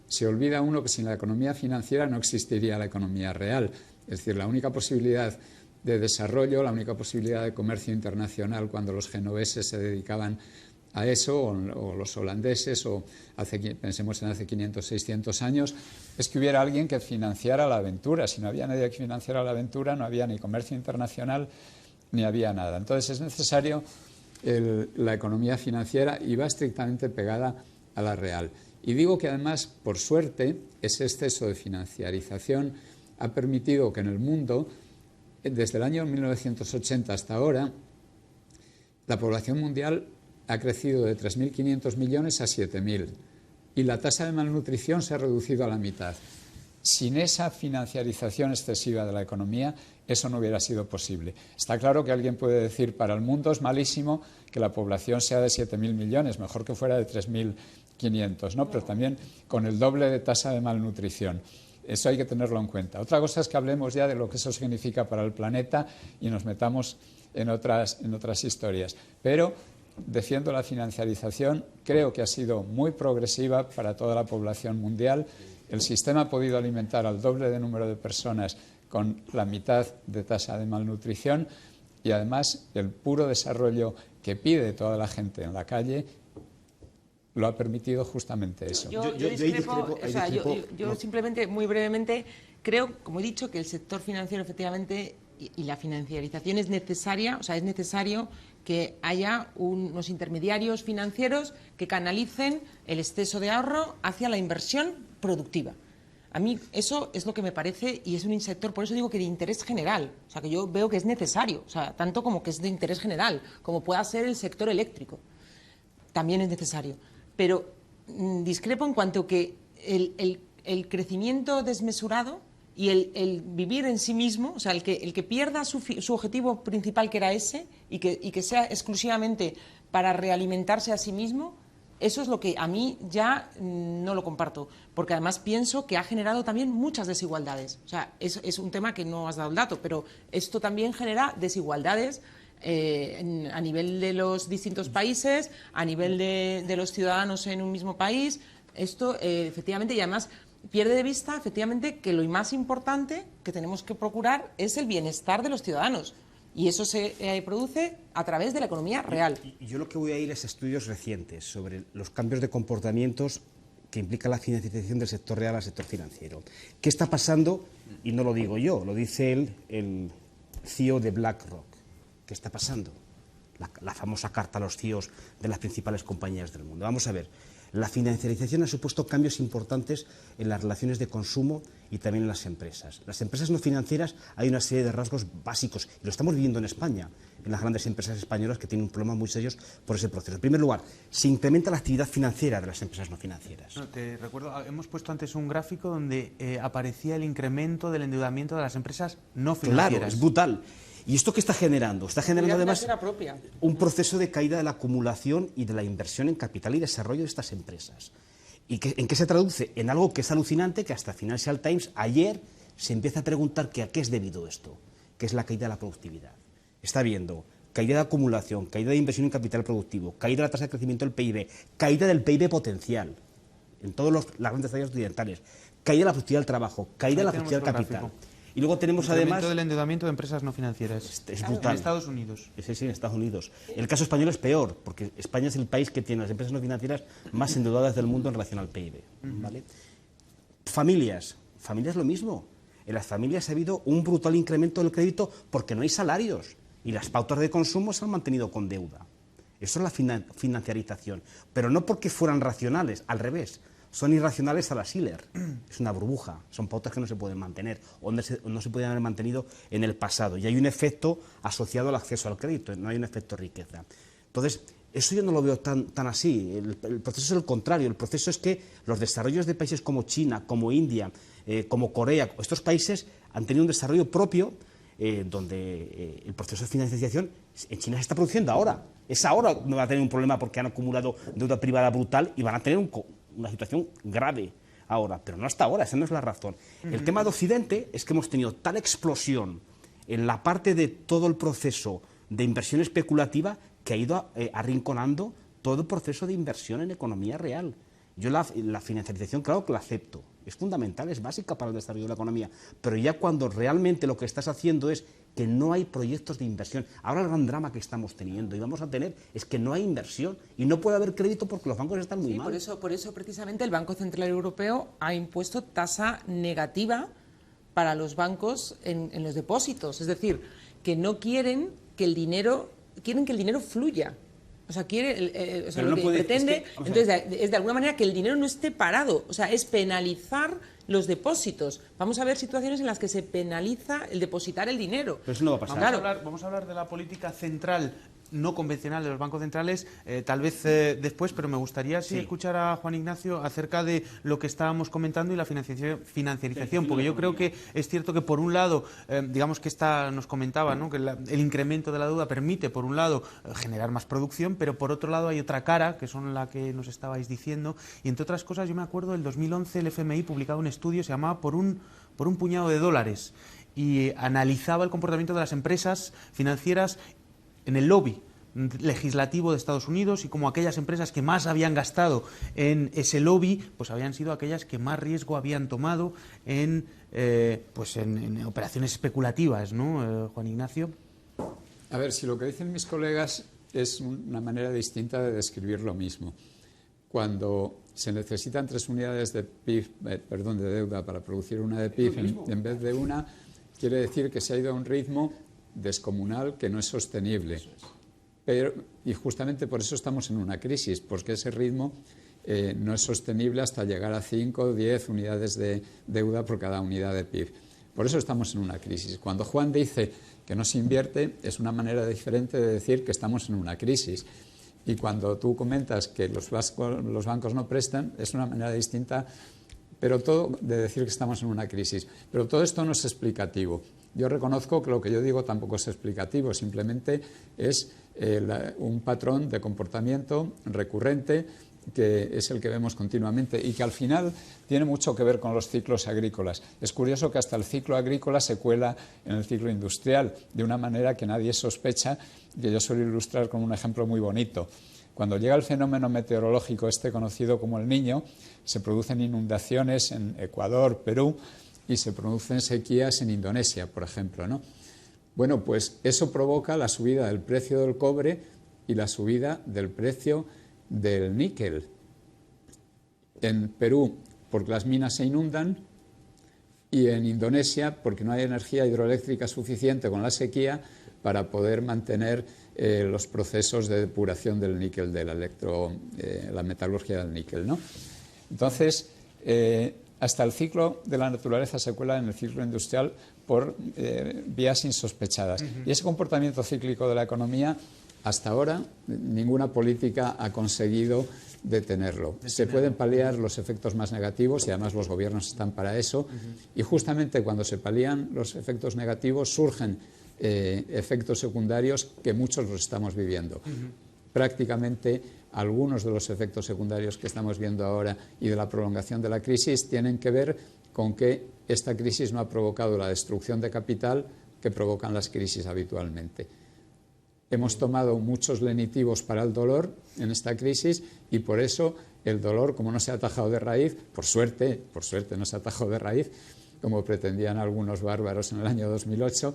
se olvida uno que sin la economía financiera no existiría la economía real. Es decir, la única posibilidad de desarrollo, la única posibilidad de comercio internacional cuando los genoveses se dedicaban a eso, o los holandeses, o pensemos en hace 500, 600 años, es que hubiera alguien que financiara la aventura. Si no había nadie que financiara la aventura, no había ni comercio internacional, ni había nada. Entonces es necesario la economía financiera, y va estrictamente pegada a la real. Y digo que además, por suerte, ese exceso de financiarización ha permitido que en el mundo, desde el año 1980 hasta ahora, la población mundial ha crecido de 3.500 millones a 7.000 y la tasa de malnutrición se ha reducido a la mitad. Sin esa financiarización excesiva de la economía, eso no hubiera sido posible. Está claro que alguien puede decir, para el mundo es malísimo que la población sea de 7.000 millones, mejor que fuera de 3.500, ¿no? Pero también con el doble de tasa de malnutrición. Eso hay que tenerlo en cuenta. Otra cosa es que hablemos ya de lo que eso significa para el planeta y nos metamos en otras historias. Pero defiendo la financiarización, creo que ha sido muy progresiva para toda la población mundial. El sistema ha podido alimentar al doble de número de personas con la mitad de tasa de malnutrición, y además el puro desarrollo que pide toda la gente en la calle lo ha permitido justamente eso. Yo simplemente, muy brevemente, creo, como he dicho, que el sector financiero efectivamente y la financiarización es necesaria, o sea, es necesario que haya unos intermediarios financieros que canalicen el exceso de ahorro hacia la inversión productiva. A mí eso es lo que me parece, y es un sector, por eso digo que de interés general, o sea, que yo veo que es necesario, o sea, tanto como que es de interés general, como pueda ser el sector eléctrico, también es necesario. Pero discrepo en cuanto que el crecimiento desmesurado y el vivir en sí mismo, o sea, el que pierda su objetivo principal, que era ese, y que sea exclusivamente para realimentarse a sí mismo, eso es lo que a mí ya no lo comparto, porque además pienso que ha generado también muchas desigualdades. O sea, es un tema que no has dado el dato, pero esto también genera desigualdades a nivel de los distintos países, a nivel de los ciudadanos en un mismo país. Esto, efectivamente, y además pierde de vista, efectivamente, que lo más importante que tenemos que procurar es el bienestar de los ciudadanos. Y eso se produce a través de la economía real. Y yo lo que voy a ir es estudios recientes sobre los cambios de comportamientos que implica la financiación del sector real al sector financiero. ¿Qué está pasando? Y no lo digo yo, lo dice el CEO de BlackRock. ¿Qué está pasando? La famosa carta a los CEOs de las principales compañías del mundo. Vamos a ver. La financiarización ha supuesto cambios importantes en las relaciones de consumo y también en las empresas. Las empresas no financieras, hay una serie de rasgos básicos, y lo estamos viviendo en España, en las grandes empresas españolas que tienen un problema muy serios por ese proceso. En primer lugar, se incrementa la actividad financiera de las empresas no financieras. No, te recuerdo, hemos puesto antes un gráfico donde aparecía el incremento del endeudamiento de las empresas no financieras. Claro, es brutal. ¿Y esto qué está generando? Está generando además un proceso de caída de la acumulación y de la inversión en capital y desarrollo de estas empresas. ¿Y en qué se traduce? En algo que es alucinante, que hasta Financial Times ayer se empieza a preguntar que a qué es debido esto, que es la caída de la productividad. Está viendo caída de acumulación, caída de inversión en capital productivo, caída de la tasa de crecimiento del PIB, caída del PIB potencial en todas las grandes áreas occidentales, caída de la productividad del trabajo, caída de la productividad del capital. Y luego tenemos además del endeudamiento de empresas no financieras. Es brutal. En Estados Unidos. Sí, en Estados Unidos. El caso español es peor, porque España es el país que tiene las empresas no financieras más endeudadas del mundo en relación al PIB. ¿Vale? Familias lo mismo. En las familias ha habido un brutal incremento del crédito porque no hay salarios y las pautas de consumo se han mantenido con deuda. Eso es la financiarización. Pero no porque fueran racionales, al revés. Son irracionales a la Schiller. Es una burbuja. Son pautas que no se pueden mantener o no se podían haber mantenido en el pasado. Y hay un efecto asociado al acceso al crédito, no hay un efecto riqueza. Entonces, eso yo no lo veo tan así. El proceso es el contrario. El proceso es que los desarrollos de países como China, como India, como Corea, estos países han tenido un desarrollo propio donde el proceso de financiación en China se está produciendo ahora. Es ahora donde va a tener un problema porque han acumulado deuda privada brutal y van a tener una situación grave ahora, pero no hasta ahora, esa no es la razón. El tema de Occidente es que hemos tenido tal explosión en la parte de todo el proceso de inversión especulativa que ha ido arrinconando todo el proceso de inversión en economía real. Yo la financiarización, claro que la acepto, es fundamental, es básica para el desarrollo de la economía, pero ya cuando realmente lo que estás haciendo es que no hay proyectos de inversión. Ahora el gran drama que estamos teniendo y vamos a tener es que no hay inversión y no puede haber crédito porque los bancos están muy mal. Por eso precisamente el Banco Central Europeo ha impuesto tasa negativa para los bancos en los depósitos. Es decir, que no quieren que el dinero fluya. O sea, lo que pretende es de alguna manera que el dinero no esté parado. O sea, es penalizar los depósitos. Vamos a ver situaciones en las que se penaliza el depositar el dinero. Pero eso no va a pasar. Vamos a hablar de la política central no convencional de los bancos centrales, tal vez después, pero me gustaría escuchar a Juan Ignacio acerca de lo que estábamos comentando y la financiarización, porque yo creo que es cierto que por un lado, digamos que nos comentaba, ¿no?, que el incremento de la deuda permite, por un lado, generar más producción, pero por otro lado hay otra cara, que son la que nos estabais diciendo, y entre otras cosas yo me acuerdo, en 2011 el FMI publicaba un estudio, se llamaba Por un puñado de dólares, y analizaba el comportamiento de las empresas financieras en el lobby legislativo de Estados Unidos y como aquellas empresas que más habían gastado en ese lobby, pues habían sido aquellas que más riesgo habían tomado en operaciones especulativas, ¿no, Juan Ignacio? A ver, si lo que dicen mis colegas es una manera distinta de describir lo mismo. Cuando se necesitan 3 unidades de deuda para producir una de PIB en vez de una, quiere decir que se ha ido a un ritmo descomunal que no es sostenible. Y justamente por eso estamos en una crisis, porque ese ritmo no es sostenible hasta llegar a 5 o 10 unidades de deuda por cada unidad de PIB. Por eso estamos en una crisis. Cuando Juan dice que no se invierte, es una manera diferente de decir que estamos en una crisis. Y cuando tú comentas que los bancos no prestan, es una manera distinta, pero todo de decir que estamos en una crisis. Pero todo esto no es explicativo. Yo reconozco que lo que yo digo tampoco es explicativo, simplemente es un patrón de comportamiento recurrente que es el que vemos continuamente y que al final tiene mucho que ver con los ciclos agrícolas. Es curioso que hasta el ciclo agrícola se cuela en el ciclo industrial, de una manera que nadie sospecha, que yo suelo ilustrar con un ejemplo muy bonito. Cuando llega el fenómeno meteorológico conocido como el Niño, se producen inundaciones en Ecuador, Perú, y se producen sequías en Indonesia, por ejemplo, ¿no? Bueno, pues eso provoca la subida del precio del cobre y la subida del precio del níquel. En Perú, porque las minas se inundan, y en Indonesia, porque no hay energía hidroeléctrica suficiente con la sequía para poder mantener los procesos de depuración del níquel, de la metalurgia del níquel, ¿no? Entonces, hasta el ciclo de la naturaleza se cuela en el ciclo industrial por vías insospechadas. Y ese comportamiento cíclico de la economía, hasta ahora, ninguna política ha conseguido detenerlo. Se pueden paliar los efectos más negativos y además los gobiernos están para eso. Y justamente cuando se palían los efectos negativos surgen efectos secundarios que muchos los estamos viviendo. Prácticamente algunos de los efectos secundarios que estamos viendo ahora y de la prolongación de la crisis tienen que ver con que esta crisis no ha provocado la destrucción de capital que provocan las crisis habitualmente. Hemos tomado muchos lenitivos para el dolor en esta crisis y por eso el dolor, como no se ha atajado de raíz, por suerte no se ha atajado de raíz, como pretendían algunos bárbaros en el año 2008,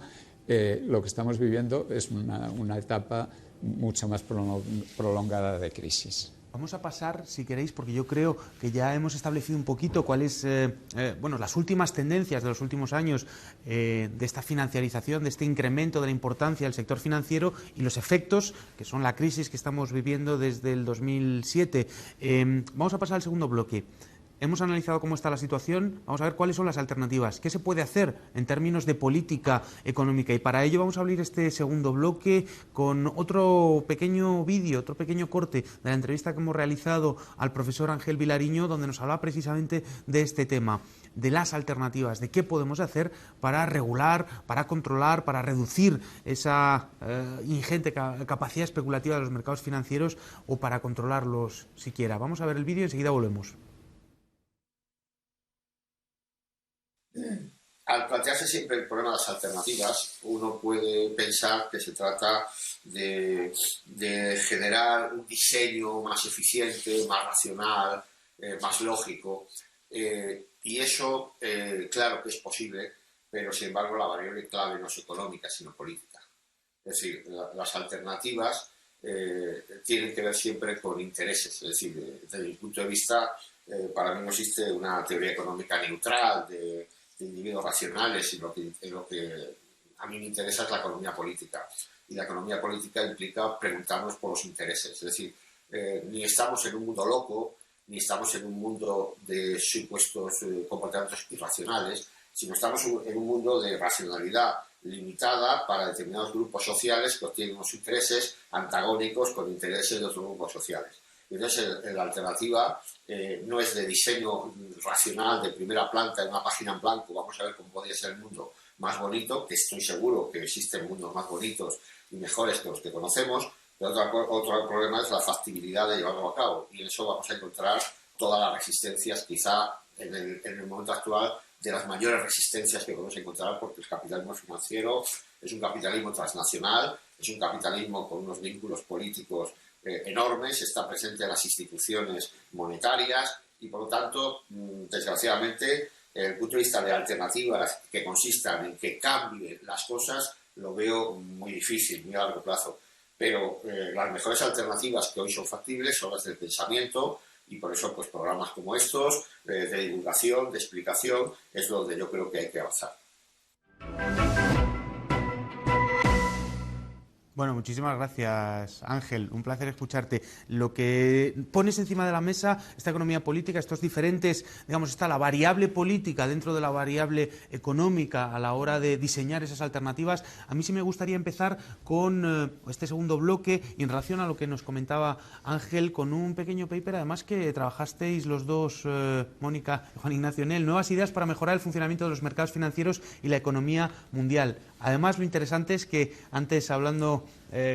lo que estamos viviendo es una etapa mucho más prolongada de crisis. Vamos a pasar, si queréis, porque yo creo que ya hemos establecido un poquito cuáles las últimas tendencias de los últimos años de esta financiarización, de este incremento de la importancia del sector financiero y los efectos, que son la crisis que estamos viviendo desde el 2007. Vamos a pasar al segundo bloque. Hemos analizado cómo está la situación, vamos a ver cuáles son las alternativas, qué se puede hacer en términos de política económica. Y para ello vamos a abrir este segundo bloque con otro pequeño vídeo, otro pequeño corte de la entrevista que hemos realizado al profesor Ángel Vilariño, donde nos hablaba precisamente de este tema, de las alternativas, de qué podemos hacer para regular, para controlar, para reducir esa ingente capacidad especulativa de los mercados financieros o para controlarlos siquiera. Vamos a ver el vídeo y enseguida volvemos. Al plantearse siempre el problema de las alternativas, uno puede pensar que se trata de generar un diseño más eficiente, más racional, más lógico. Y eso, claro que es posible, pero sin embargo la variable clave no es económica, sino política. Es decir, las alternativas tienen que ver siempre con intereses. Es decir, desde mi punto de vista, para mí no existe una teoría económica neutral de individuos racionales, y lo que a mí me interesa es la economía política. Y la economía política implica preguntarnos por los intereses. Es decir, ni estamos en un mundo loco, ni estamos en un mundo de supuestos comportamientos irracionales, sino estamos en un mundo de racionalidad limitada para determinados grupos sociales que obtienen unos intereses antagónicos con intereses de otros grupos sociales. Entonces, la alternativa no es de diseño racional de primera planta en una página en blanco, vamos a ver cómo podría ser el mundo más bonito, que estoy seguro que existen mundos más bonitos y mejores que los que conocemos, pero otro problema es la factibilidad de llevarlo a cabo, y en eso vamos a encontrar todas las resistencias, quizá en el momento actual, de las mayores resistencias que podemos encontrar, porque el capitalismo financiero es un capitalismo transnacional, es un capitalismo con unos vínculos políticos enormes, está presente en las instituciones monetarias y, por lo tanto, desgraciadamente, desde el punto de vista de alternativas que consistan en que cambien las cosas, lo veo muy difícil, muy a largo plazo. Pero las mejores alternativas que hoy son factibles son las del pensamiento, y por eso pues programas como estos, de divulgación, de explicación, es donde yo creo que hay que avanzar. Bueno, muchísimas gracias, Ángel. Un placer escucharte. Lo que pones encima de la mesa, esta economía política, estos diferentes, digamos, está la variable política dentro de la variable económica a la hora de diseñar esas alternativas. A mí sí me gustaría empezar con este segundo bloque y en relación a lo que nos comentaba Ángel, con un pequeño paper, además que trabajasteis los dos, Mónica y Juan Ignacio, en él, nuevas ideas para mejorar el funcionamiento de los mercados financieros y la economía mundial. Además, lo interesante es que antes, hablando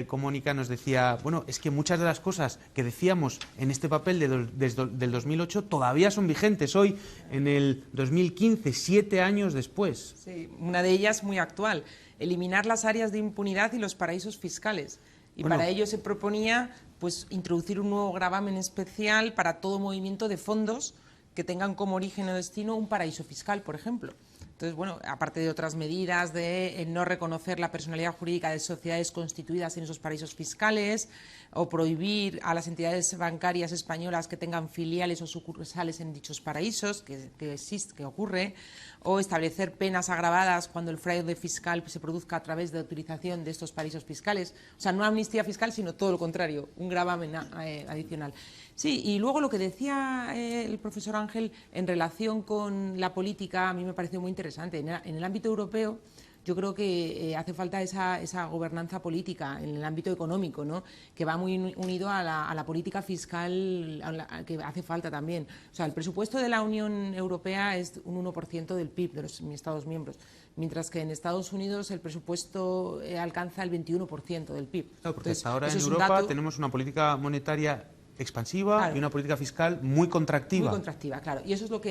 con Mónica, nos decía, bueno, es que muchas de las cosas que decíamos en este papel del 2008 todavía son vigentes hoy, en el 2015, 7 años después. Sí, una de ellas muy actual, eliminar las áreas de impunidad y los paraísos fiscales. Y bueno, para ello se proponía pues introducir un nuevo gravamen especial para todo movimiento de fondos que tengan como origen o destino un paraíso fiscal, por ejemplo. Entonces, bueno, aparte de otras medidas de no reconocer la personalidad jurídica de sociedades constituidas en esos paraísos fiscales, o prohibir a las entidades bancarias españolas que tengan filiales o sucursales en dichos paraísos, que ocurre, o establecer penas agravadas cuando el fraude fiscal se produzca a través de utilización de estos paraísos fiscales. O sea, no amnistía fiscal, sino todo lo contrario, un gravamen adicional. Sí, y luego lo que decía el profesor Ángel en relación con la política, a mí me pareció muy interesante. En el ámbito europeo, yo creo que hace falta esa gobernanza política en el ámbito económico, ¿no? Que va muy unido a la política fiscal, que hace falta también. O sea, el presupuesto de la Unión Europea es un 1% del PIB de los Estados miembros, mientras que en Estados Unidos el presupuesto alcanza el 21% del PIB. Claro, porque hasta ahora en Europa tenemos una política monetaria expansiva, claro, y una política fiscal muy contractiva. Muy contractiva, claro. Y eso es lo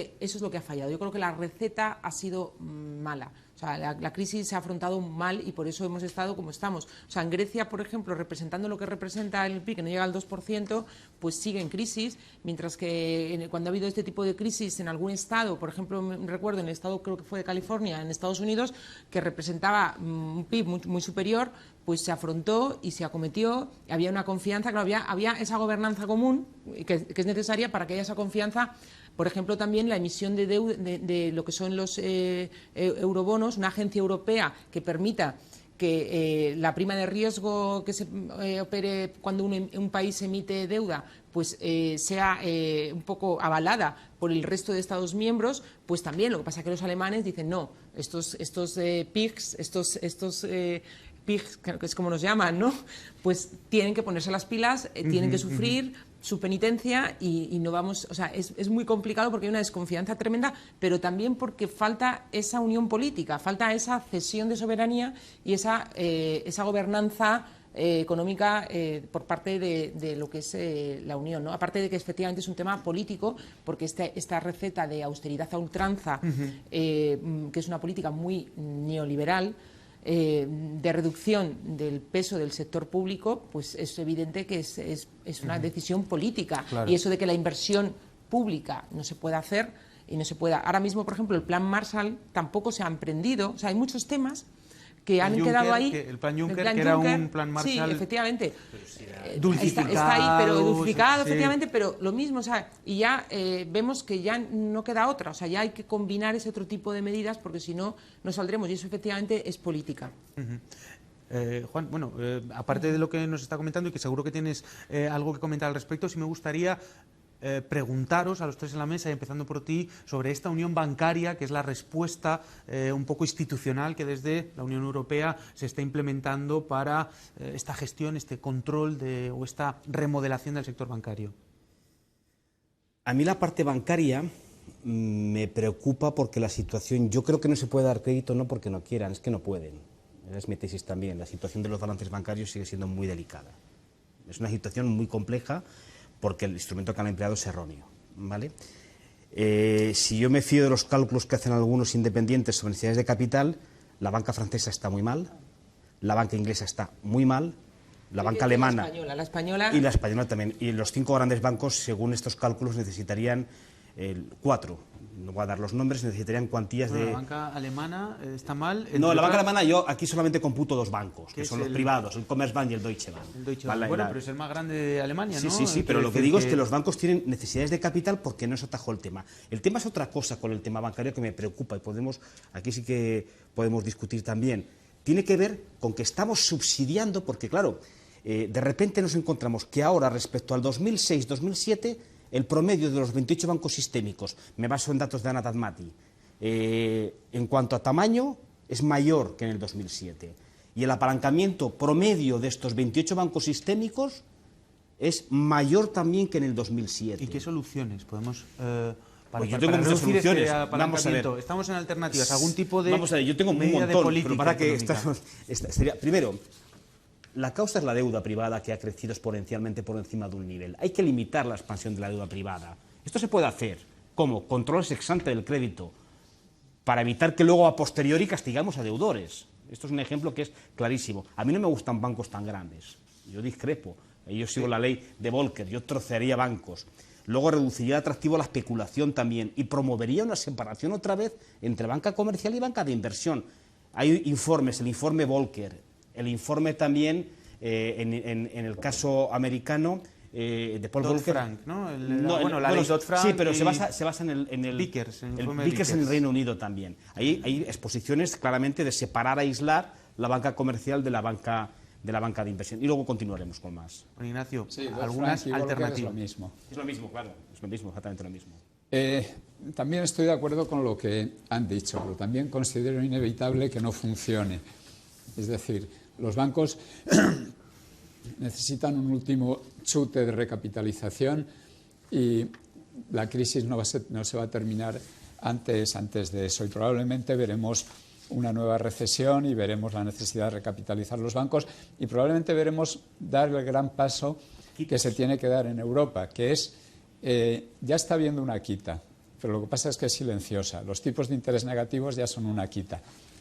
que ha fallado. Yo creo que la receta ha sido mala. O sea, la crisis se ha afrontado mal y por eso hemos estado como estamos. O sea, en Grecia, por ejemplo, representando lo que representa el PIB, que no llega al 2%, pues sigue en crisis, mientras que cuando ha habido este tipo de crisis en algún estado, por ejemplo, recuerdo en el estado, creo que fue de California, en Estados Unidos, que representaba un PIB muy superior, pues se afrontó y se acometió, había una confianza, claro, había esa gobernanza común que es necesaria para que haya esa confianza. Por ejemplo, también la emisión de deuda, de lo que son los eurobonos, una agencia europea que permita que la prima de riesgo que se opere cuando un país emite deuda pues sea un poco avalada por el resto de Estados miembros, pues también. Lo que pasa es que los alemanes dicen no, estos PIGs, PIGs, que es como nos llaman, ¿no? Pues tienen que ponerse las pilas, tienen que sufrir su penitencia y no vamos, o sea, es muy complicado porque hay una desconfianza tremenda, pero también porque falta esa unión política, falta esa cesión de soberanía y esa gobernanza económica por parte de lo que es la Unión, ¿no? Aparte de que efectivamente es un tema político, porque esta receta de austeridad a ultranza, que es una política muy neoliberal, de reducción del peso del sector público, pues es evidente que es una decisión política. Claro. Y eso de que la inversión pública no se puede hacer y no se puede. Ahora mismo, por ejemplo, el plan Marshall tampoco se ha emprendido. O sea, hay muchos temas que han quedado ahí. El plan Juncker, que era un plan Marshall. Sí, efectivamente. Dulcificado. Está ahí, pero dulcificado, sí. Efectivamente, pero lo mismo, o sea, y ya vemos que ya no queda otra, o sea, ya hay que combinar ese otro tipo de medidas porque si no, no saldremos, y eso efectivamente es política. Juan, bueno, aparte de lo que nos está comentando y que seguro que tienes algo que comentar al respecto, sí me gustaría preguntaros a los tres en la mesa, y empezando por ti, sobre esta unión bancaria, que es la respuesta un poco institucional que desde la Unión Europea se está implementando para esta gestión, este control o esta remodelación del sector bancario. A mí la parte bancaria me preocupa porque la situación, yo creo que no se puede dar crédito no porque no quieran, es que no pueden. Es mi tesis también, la situación de los balances bancarios sigue siendo muy delicada. Es una situación muy compleja porque el instrumento que han empleado es erróneo, ¿vale? Si yo me fío de los cálculos que hacen algunos independientes sobre necesidades de capital, la banca francesa está muy mal, la banca inglesa está muy mal, la banca alemana la española y la española también. Y los 5 grandes bancos, según estos cálculos, necesitarían 4. No voy a dar los nombres, necesitarían cuantías de... ¿La banca alemana está mal? No, la banca alemana yo aquí solamente computo 2 bancos, que son los privados, el Commerzbank y el Deutsche Bank. El Deutsche Bank. Bueno, pero es el más grande de Alemania, ¿no? Sí, pero lo que digo es que los bancos tienen necesidades de capital porque no se atajó el tema. El tema es otra cosa con el tema bancario que me preocupa y aquí sí que podemos discutir también. Tiene que ver con que estamos subsidiando, porque claro, de repente nos encontramos que ahora respecto al 2006-2007 el promedio de los 28 bancos sistémicos, me baso en datos de Anna Dagmati, en cuanto a tamaño es mayor que en el 2007. Y el apalancamiento promedio de estos 28 bancos sistémicos es mayor también que en el 2007. ¿Y qué soluciones podemos... Pues yo tengo muchas soluciones. Vamos a ver. Estamos en alternativas. ¿Algún tipo de Vamos a ver, yo tengo un medida montón, de política pero para que económica? Primero, la causa es la deuda privada que ha crecido exponencialmente por encima de un nivel. Hay que limitar la expansión de la deuda privada. Esto se puede hacer como controles ex ante del crédito para evitar que luego a posteriori castigamos a deudores. Esto es un ejemplo que es clarísimo. A mí no me gustan bancos tan grandes. Yo discrepo. Yo sigo la ley de Volcker. Yo trocearía bancos. Luego reduciría el atractivo a la especulación también y promovería una separación otra vez entre banca comercial y banca de inversión. Hay informes, el informe Volcker, el informe también, en el caso americano, de Paul Volcker. Dodd-Frank, ¿no? La ley Dodd-Frank. Sí, pero se basa en el Vickers, en el Reino Unido también. Ahí hay exposiciones claramente de separar, aislar la banca comercial de la banca de inversión. Y luego continuaremos con más. Bueno, Ignacio, Sí, algunas alternativas. es lo mismo. Es lo mismo, claro. Es lo mismo, exactamente lo mismo. También estoy de acuerdo con lo que han dicho, pero también considero inevitable que no funcione. Es decir, los bancos necesitan un último chute de recapitalización y la crisis no se va a terminar antes de eso. Y probablemente veremos una nueva recesión y veremos la necesidad de recapitalizar los bancos y probablemente veremos dar el gran paso que se tiene que dar en Europa, que es, ya está habiendo una quita, pero lo que pasa es que es silenciosa. Los tipos de interés negativos ya son una quita.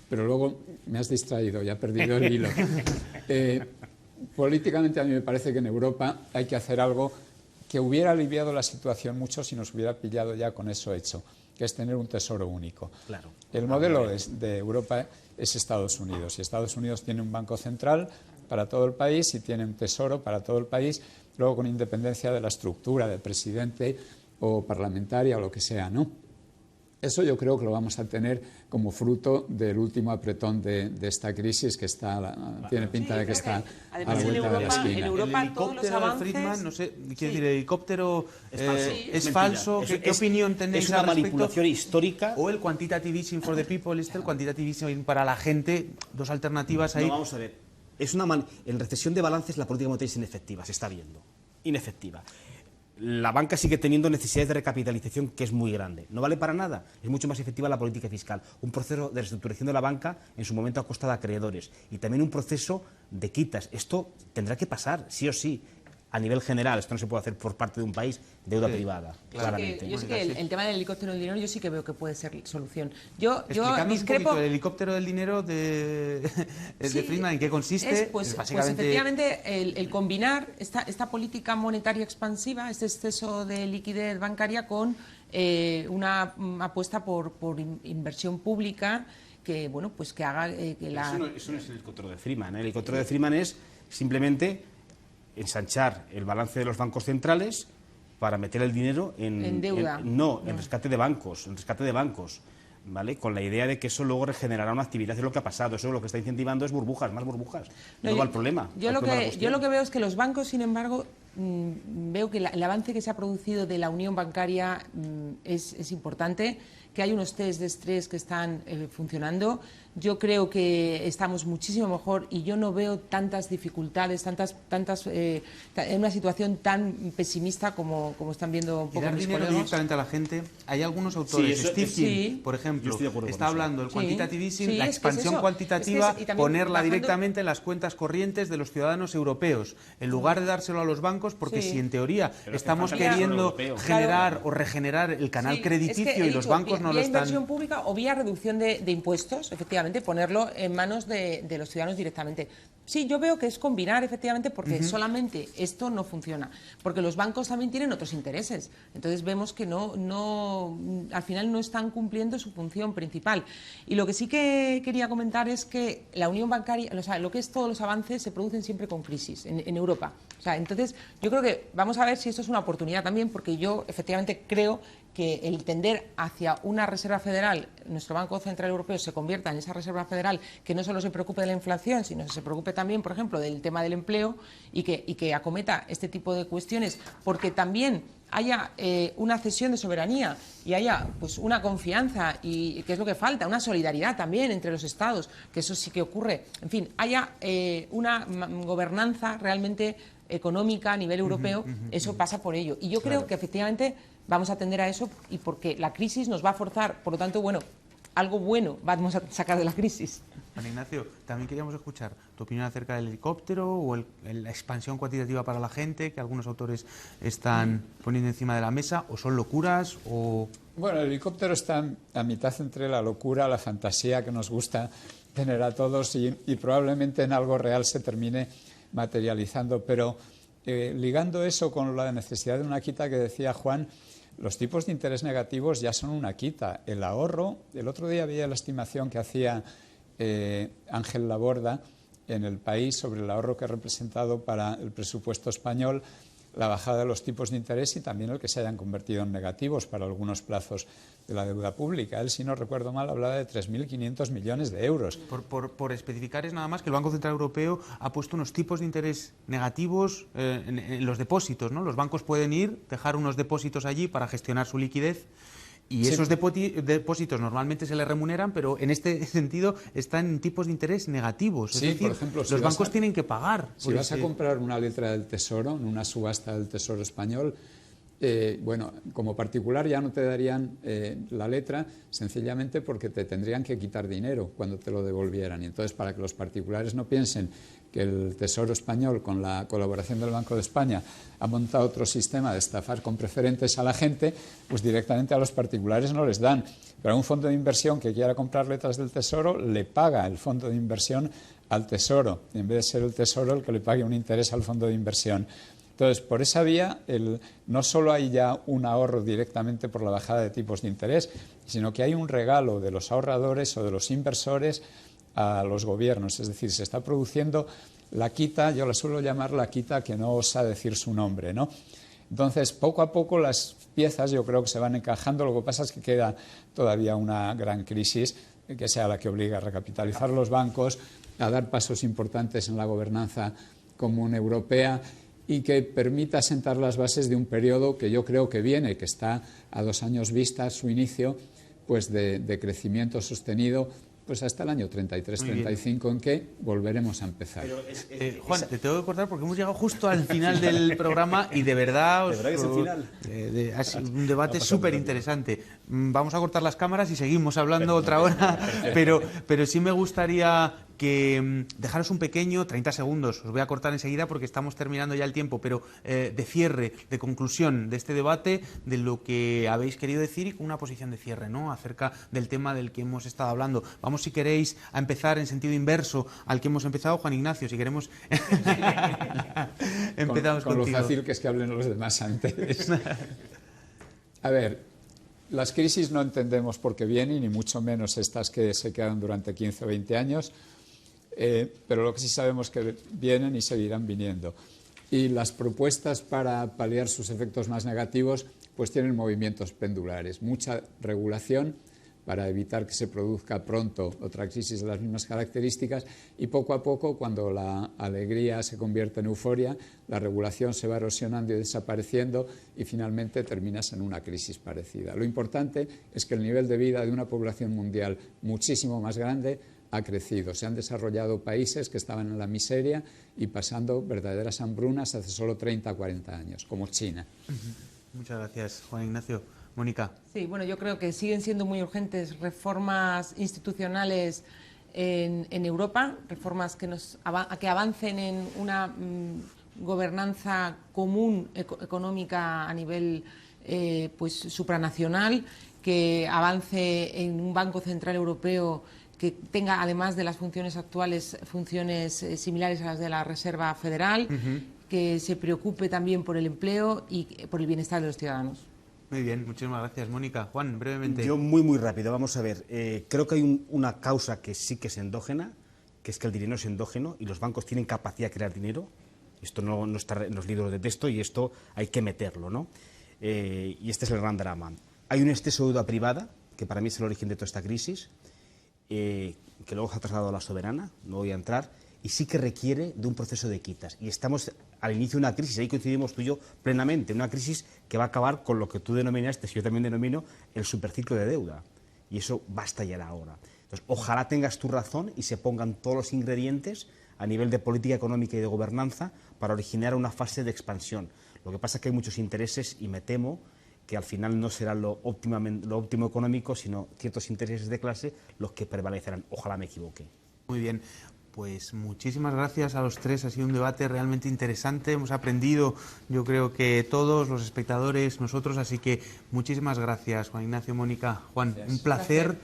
Pero luego me has distraído, ya he perdido el hilo. Políticamente a mí me parece que en Europa hay que hacer algo que hubiera aliviado la situación mucho si nos hubiera pillado ya con eso hecho, que es tener un tesoro único. Claro. El modelo de Europa es Estados Unidos, y Estados Unidos tiene un banco central para todo el país y tiene un tesoro para todo el país, luego con independencia de la estructura del presidente o parlamentaria o lo que sea, ¿no? Eso yo creo que lo vamos a tener como fruto del último apretón de esta crisis que tiene pinta de que está a la vuelta de la esquina. En Europa el helicóptero, Friedman, no sé, quiero decir, el helicóptero es falso. ¿Qué opinión tenéis Es una al respecto? manipulación histórica. O el quantitative easing for the people, el quantitative easing para la gente, dos alternativas ahí. No, vamos a ver. En recesión de balances la política monetaria es inefectiva, se está viendo. Inefectiva. La banca sigue teniendo necesidades de recapitalización que es muy grande. No vale para nada. Es mucho más efectiva la política fiscal. Un proceso de reestructuración de la banca en su momento a costa de acreedores. Y también un proceso de quitas. Esto tendrá que pasar, sí o sí. a nivel general. Esto no se puede hacer por parte de un país, deuda privada, claramente. Yo sí que el tema del helicóptero del dinero yo sí que veo que puede ser solución. Explicadnos un poquito el helicóptero del dinero de Friedman, ¿en qué consiste? Pues Básicamente... efectivamente el combinar esta política monetaria expansiva, este exceso de liquidez bancaria con una apuesta por inversión pública que, bueno, pues que haga que la... Eso no es el helicóptero de Friedman. El helicóptero de Friedman es simplemente ensanchar el balance de los bancos centrales para meter el dinero en deuda. En rescate de bancos, ¿vale? Con la idea de que eso luego regenerará una actividad. Es lo que ha pasado. Eso lo que está incentivando es burbujas, más burbujas. No va el problema. Yo lo que veo es que los bancos, sin embargo, veo que el avance que se ha producido de la unión bancaria es importante, que hay unos test de estrés que están funcionando. Yo creo que estamos muchísimo mejor y yo no veo tantas dificultades, en una situación tan pesimista como están viendo un poco dar mis dinero colegas. directamente a la gente. Hay algunos autores, Steve King, por ejemplo, está hablando del quantitative easing, la expansión cuantitativa, ponerla directamente en las cuentas corrientes de los ciudadanos europeos, en lugar de dárselo a los bancos, porque si en teoría estamos queriendo generar o regenerar el canal crediticio y los bancos no lo están... Vía inversión pública o vía reducción de impuestos, efectivamente, ponerlo en manos de los ciudadanos directamente. Sí, yo veo que es combinar, efectivamente, porque solamente esto no funciona, porque los bancos también tienen otros intereses. Entonces vemos que al final no están cumpliendo su función principal. Y lo que sí que quería comentar es que la unión bancaria, o sea, lo que es todos los avances se producen siempre con crisis en Europa. O sea, entonces yo creo que vamos a ver si esto es una oportunidad también, porque yo efectivamente creo que el tender hacia una reserva federal, nuestro Banco Central Europeo se convierta en esa reserva federal que no solo se preocupe de la inflación, sino que se preocupe también, por ejemplo, del tema del empleo y que acometa este tipo de cuestiones, porque también haya una cesión de soberanía y haya pues una confianza, y que es lo que falta, una solidaridad también entre los Estados, que eso sí que ocurre, en fin, haya una gobernanza realmente económica a nivel europeo, eso pasa por ello. Y yo creo que efectivamente vamos a atender a eso, y porque la crisis nos va a forzar, por lo tanto, bueno, algo bueno vamos a sacar de la crisis. Juan Ignacio, también queríamos escuchar tu opinión acerca del helicóptero o la expansión cuantitativa para la gente, que algunos autores están poniendo encima de la mesa, o son locuras o... Bueno, el helicóptero está a mitad entre la locura, la fantasía que nos gusta tener a todos y probablemente en algo real se termine materializando, pero ligando eso con la necesidad de una quita que decía Juan, los tipos de interés negativos ya son una quita. El ahorro, el otro día veía la estimación que hacía Ángel Laborda en El País sobre el ahorro que ha representado para el presupuesto español la bajada de los tipos de interés y también el que se hayan convertido en negativos para algunos plazos de la deuda pública. Él, si no recuerdo mal, hablaba de 3.500 millones de euros. Por especificar es nada más que el Banco Central Europeo ha puesto unos tipos de interés negativos en los depósitos, ¿no? Los bancos pueden dejar unos depósitos allí para gestionar su liquidez. Y esos depósitos normalmente se les remuneran, pero en este sentido están en tipos de interés negativos. Es decir, por ejemplo, los bancos tienen que pagar. Si vas a comprar una letra del Tesoro en una subasta del Tesoro español, bueno, como particular ya no te darían la letra, sencillamente porque te tendrían que quitar dinero cuando te lo devolvieran. Y entonces, para que los particulares no piensen que el Tesoro español, con la colaboración del Banco de España, ha montado otro sistema de estafar con preferentes a la gente, pues directamente a los particulares no les dan. Pero a un fondo de inversión que quiera comprar letras del Tesoro, le paga el fondo de inversión al Tesoro, en vez de ser el Tesoro el que le pague un interés al fondo de inversión. Entonces, por esa vía, no solo hay ya un ahorro directamente por la bajada de tipos de interés, sino que hay un regalo de los ahorradores o de los inversores a los gobiernos. Es decir, se está produciendo la quita, yo la suelo llamar la quita que no osa decir su nombre, ¿no? Entonces, poco a poco las piezas yo creo que se van encajando. Lo que pasa es que queda todavía una gran crisis, que sea la que obliga a recapitalizar los bancos, a dar pasos importantes en la gobernanza común europea y que permita sentar las bases de un periodo que yo creo que viene, que está a 2 años vista su inicio, pues de crecimiento sostenido, pues hasta el año 33-35, en que volveremos a empezar. Juan, te tengo que cortar porque hemos llegado justo al final del programa y de verdad que es el final. Ha sido un debate súper interesante. Vamos a cortar las cámaras y seguimos hablando otra hora, pero sí me gustaría que dejaros un pequeño, 30 segundos, os voy a cortar enseguida porque estamos terminando ya el tiempo, pero de cierre, de conclusión de este debate, de lo que habéis querido decir y con una posición de cierre, ¿no?, acerca del tema del que hemos estado hablando. Vamos, si queréis, a empezar en sentido inverso al que hemos empezado. Juan Ignacio, si queremos... Empezamos con lo contigo. fácil que es que hablen los demás antes. A ver, las crisis no entendemos por qué vienen, ni mucho menos estas que se quedan durante 15 o 20 años, pero lo que sí sabemos es que vienen y seguirán viniendo. Y las propuestas para paliar sus efectos más negativos pues tienen movimientos pendulares, mucha regulación para evitar que se produzca pronto otra crisis de las mismas características, y poco a poco, cuando la alegría se convierte en euforia, la regulación se va erosionando y desapareciendo y finalmente terminas en una crisis parecida. Lo importante es que el nivel de vida de una población mundial muchísimo más grande ha crecido. Se han desarrollado países que estaban en la miseria y pasando verdaderas hambrunas hace solo 30 o 40 años, como China. Muchas gracias, Juan Ignacio. Mónica. Sí, bueno, yo creo que siguen siendo muy urgentes reformas institucionales en Europa, reformas que avancen en una gobernanza común económica a nivel pues supranacional, que avance en un Banco Central Europeo que tenga, además de las funciones actuales, funciones similares a las de la Reserva Federal, que se preocupe también por el empleo y por el bienestar de los ciudadanos. Muy bien, muchísimas gracias. Mónica, Juan, brevemente. Yo muy rápido, vamos a ver. Creo que hay una causa que sí que es endógena, que es que el dinero es endógeno y los bancos tienen capacidad de crear dinero. Esto no está en los libros de texto y esto hay que meterlo, ¿no? Y este es el gran drama. Hay un exceso de deuda privada, que para mí es el origen de toda esta crisis, que luego se ha trasladado a la soberana, no voy a entrar, y sí que requiere de un proceso de quitas. Y estamos al inicio de una crisis, ahí coincidimos tú y yo plenamente, una crisis que va a acabar con lo que tú denominaste, yo también denomino, el superciclo de deuda. Y eso va a estallar ahora. Entonces, ojalá tengas tu razón y se pongan todos los ingredientes a nivel de política económica y de gobernanza para originar una fase de expansión. Lo que pasa es que hay muchos intereses y me temo que al final no será lo óptimo económico, sino ciertos intereses de clase los que prevalecerán. Ojalá me equivoque. Muy bien. Pues muchísimas gracias a los tres, ha sido un debate realmente interesante, hemos aprendido, yo creo que todos los espectadores, nosotros, así que muchísimas gracias, Juan Ignacio, Mónica, Juan, un placer,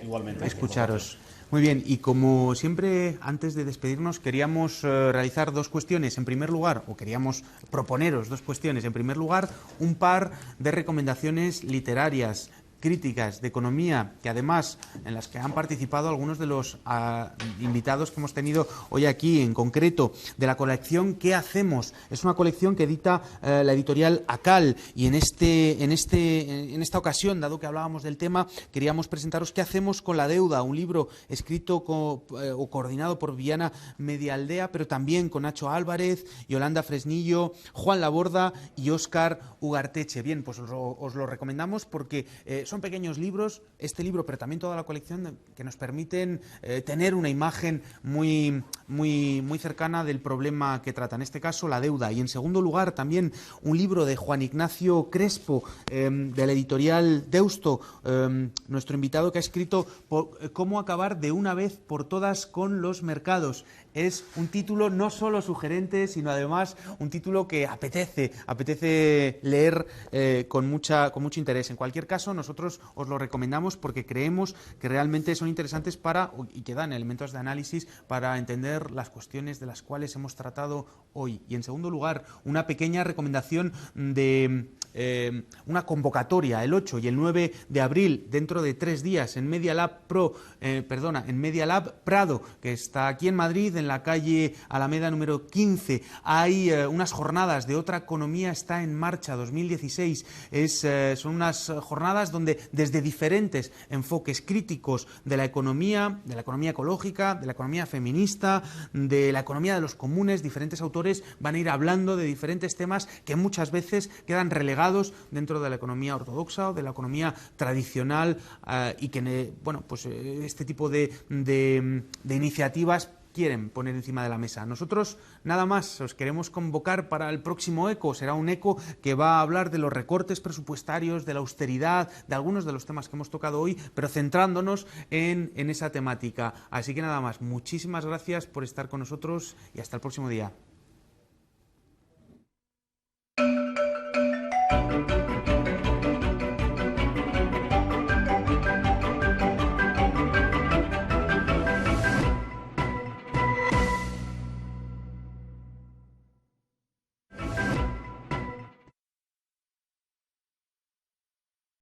Igualmente, escucharos. Muy bien, y como siempre, antes de despedirnos, queríamos realizar dos cuestiones. En primer lugar, o queríamos proponeros dos cuestiones. En primer lugar, un par de recomendaciones literarias, críticas de economía, que además en las que han participado algunos de los invitados que hemos tenido hoy aquí, en concreto de la colección ¿Qué hacemos? Es una colección que edita la editorial ACAL, y en esta ocasión, dado que hablábamos del tema, queríamos presentaros ¿Qué hacemos con la deuda? Un libro escrito o coordinado por Viana Medialdea, pero también con Nacho Álvarez, Yolanda Fresnillo, Juan Laborda y Óscar Ugarteche. Bien, pues os lo recomendamos porque son pequeños libros, este libro, pero también toda la colección, que nos permiten tener una imagen muy cercana del problema que trata, en este caso la deuda. Y en segundo lugar, también un libro de Juan Ignacio Crespo, de la editorial Deusto, nuestro invitado, que ha escrito Cómo acabar de una vez por todas con los mercados. Es un título no solo sugerente, sino además un título que apetece leer con mucho interés. En cualquier caso, nosotros os lo recomendamos porque creemos que realmente son interesantes y que dan elementos de análisis para entender las cuestiones de las cuales hemos tratado hoy. Y en segundo lugar, una pequeña recomendación de una convocatoria el 8 y el 9 de abril, dentro de 3 días, en Media Lab Prado, que está aquí en Madrid, en la calle Alameda número 15. Hay unas jornadas de Otra Economía está en marcha 2016. Son unas jornadas donde desde diferentes enfoques críticos de la economía ecológica, de la economía feminista, de la economía de los comunes, diferentes autores van a ir hablando de diferentes temas que muchas veces quedan relegados dentro de la economía ortodoxa o de la economía tradicional, y que este tipo de iniciativas quieren poner encima de la mesa. Nosotros nada más os queremos convocar para el próximo ECO. Será un ECO que va a hablar de los recortes presupuestarios, de la austeridad, de algunos de los temas que hemos tocado hoy, pero centrándonos en esa temática. Así que nada más, muchísimas gracias por estar con nosotros y hasta el próximo día.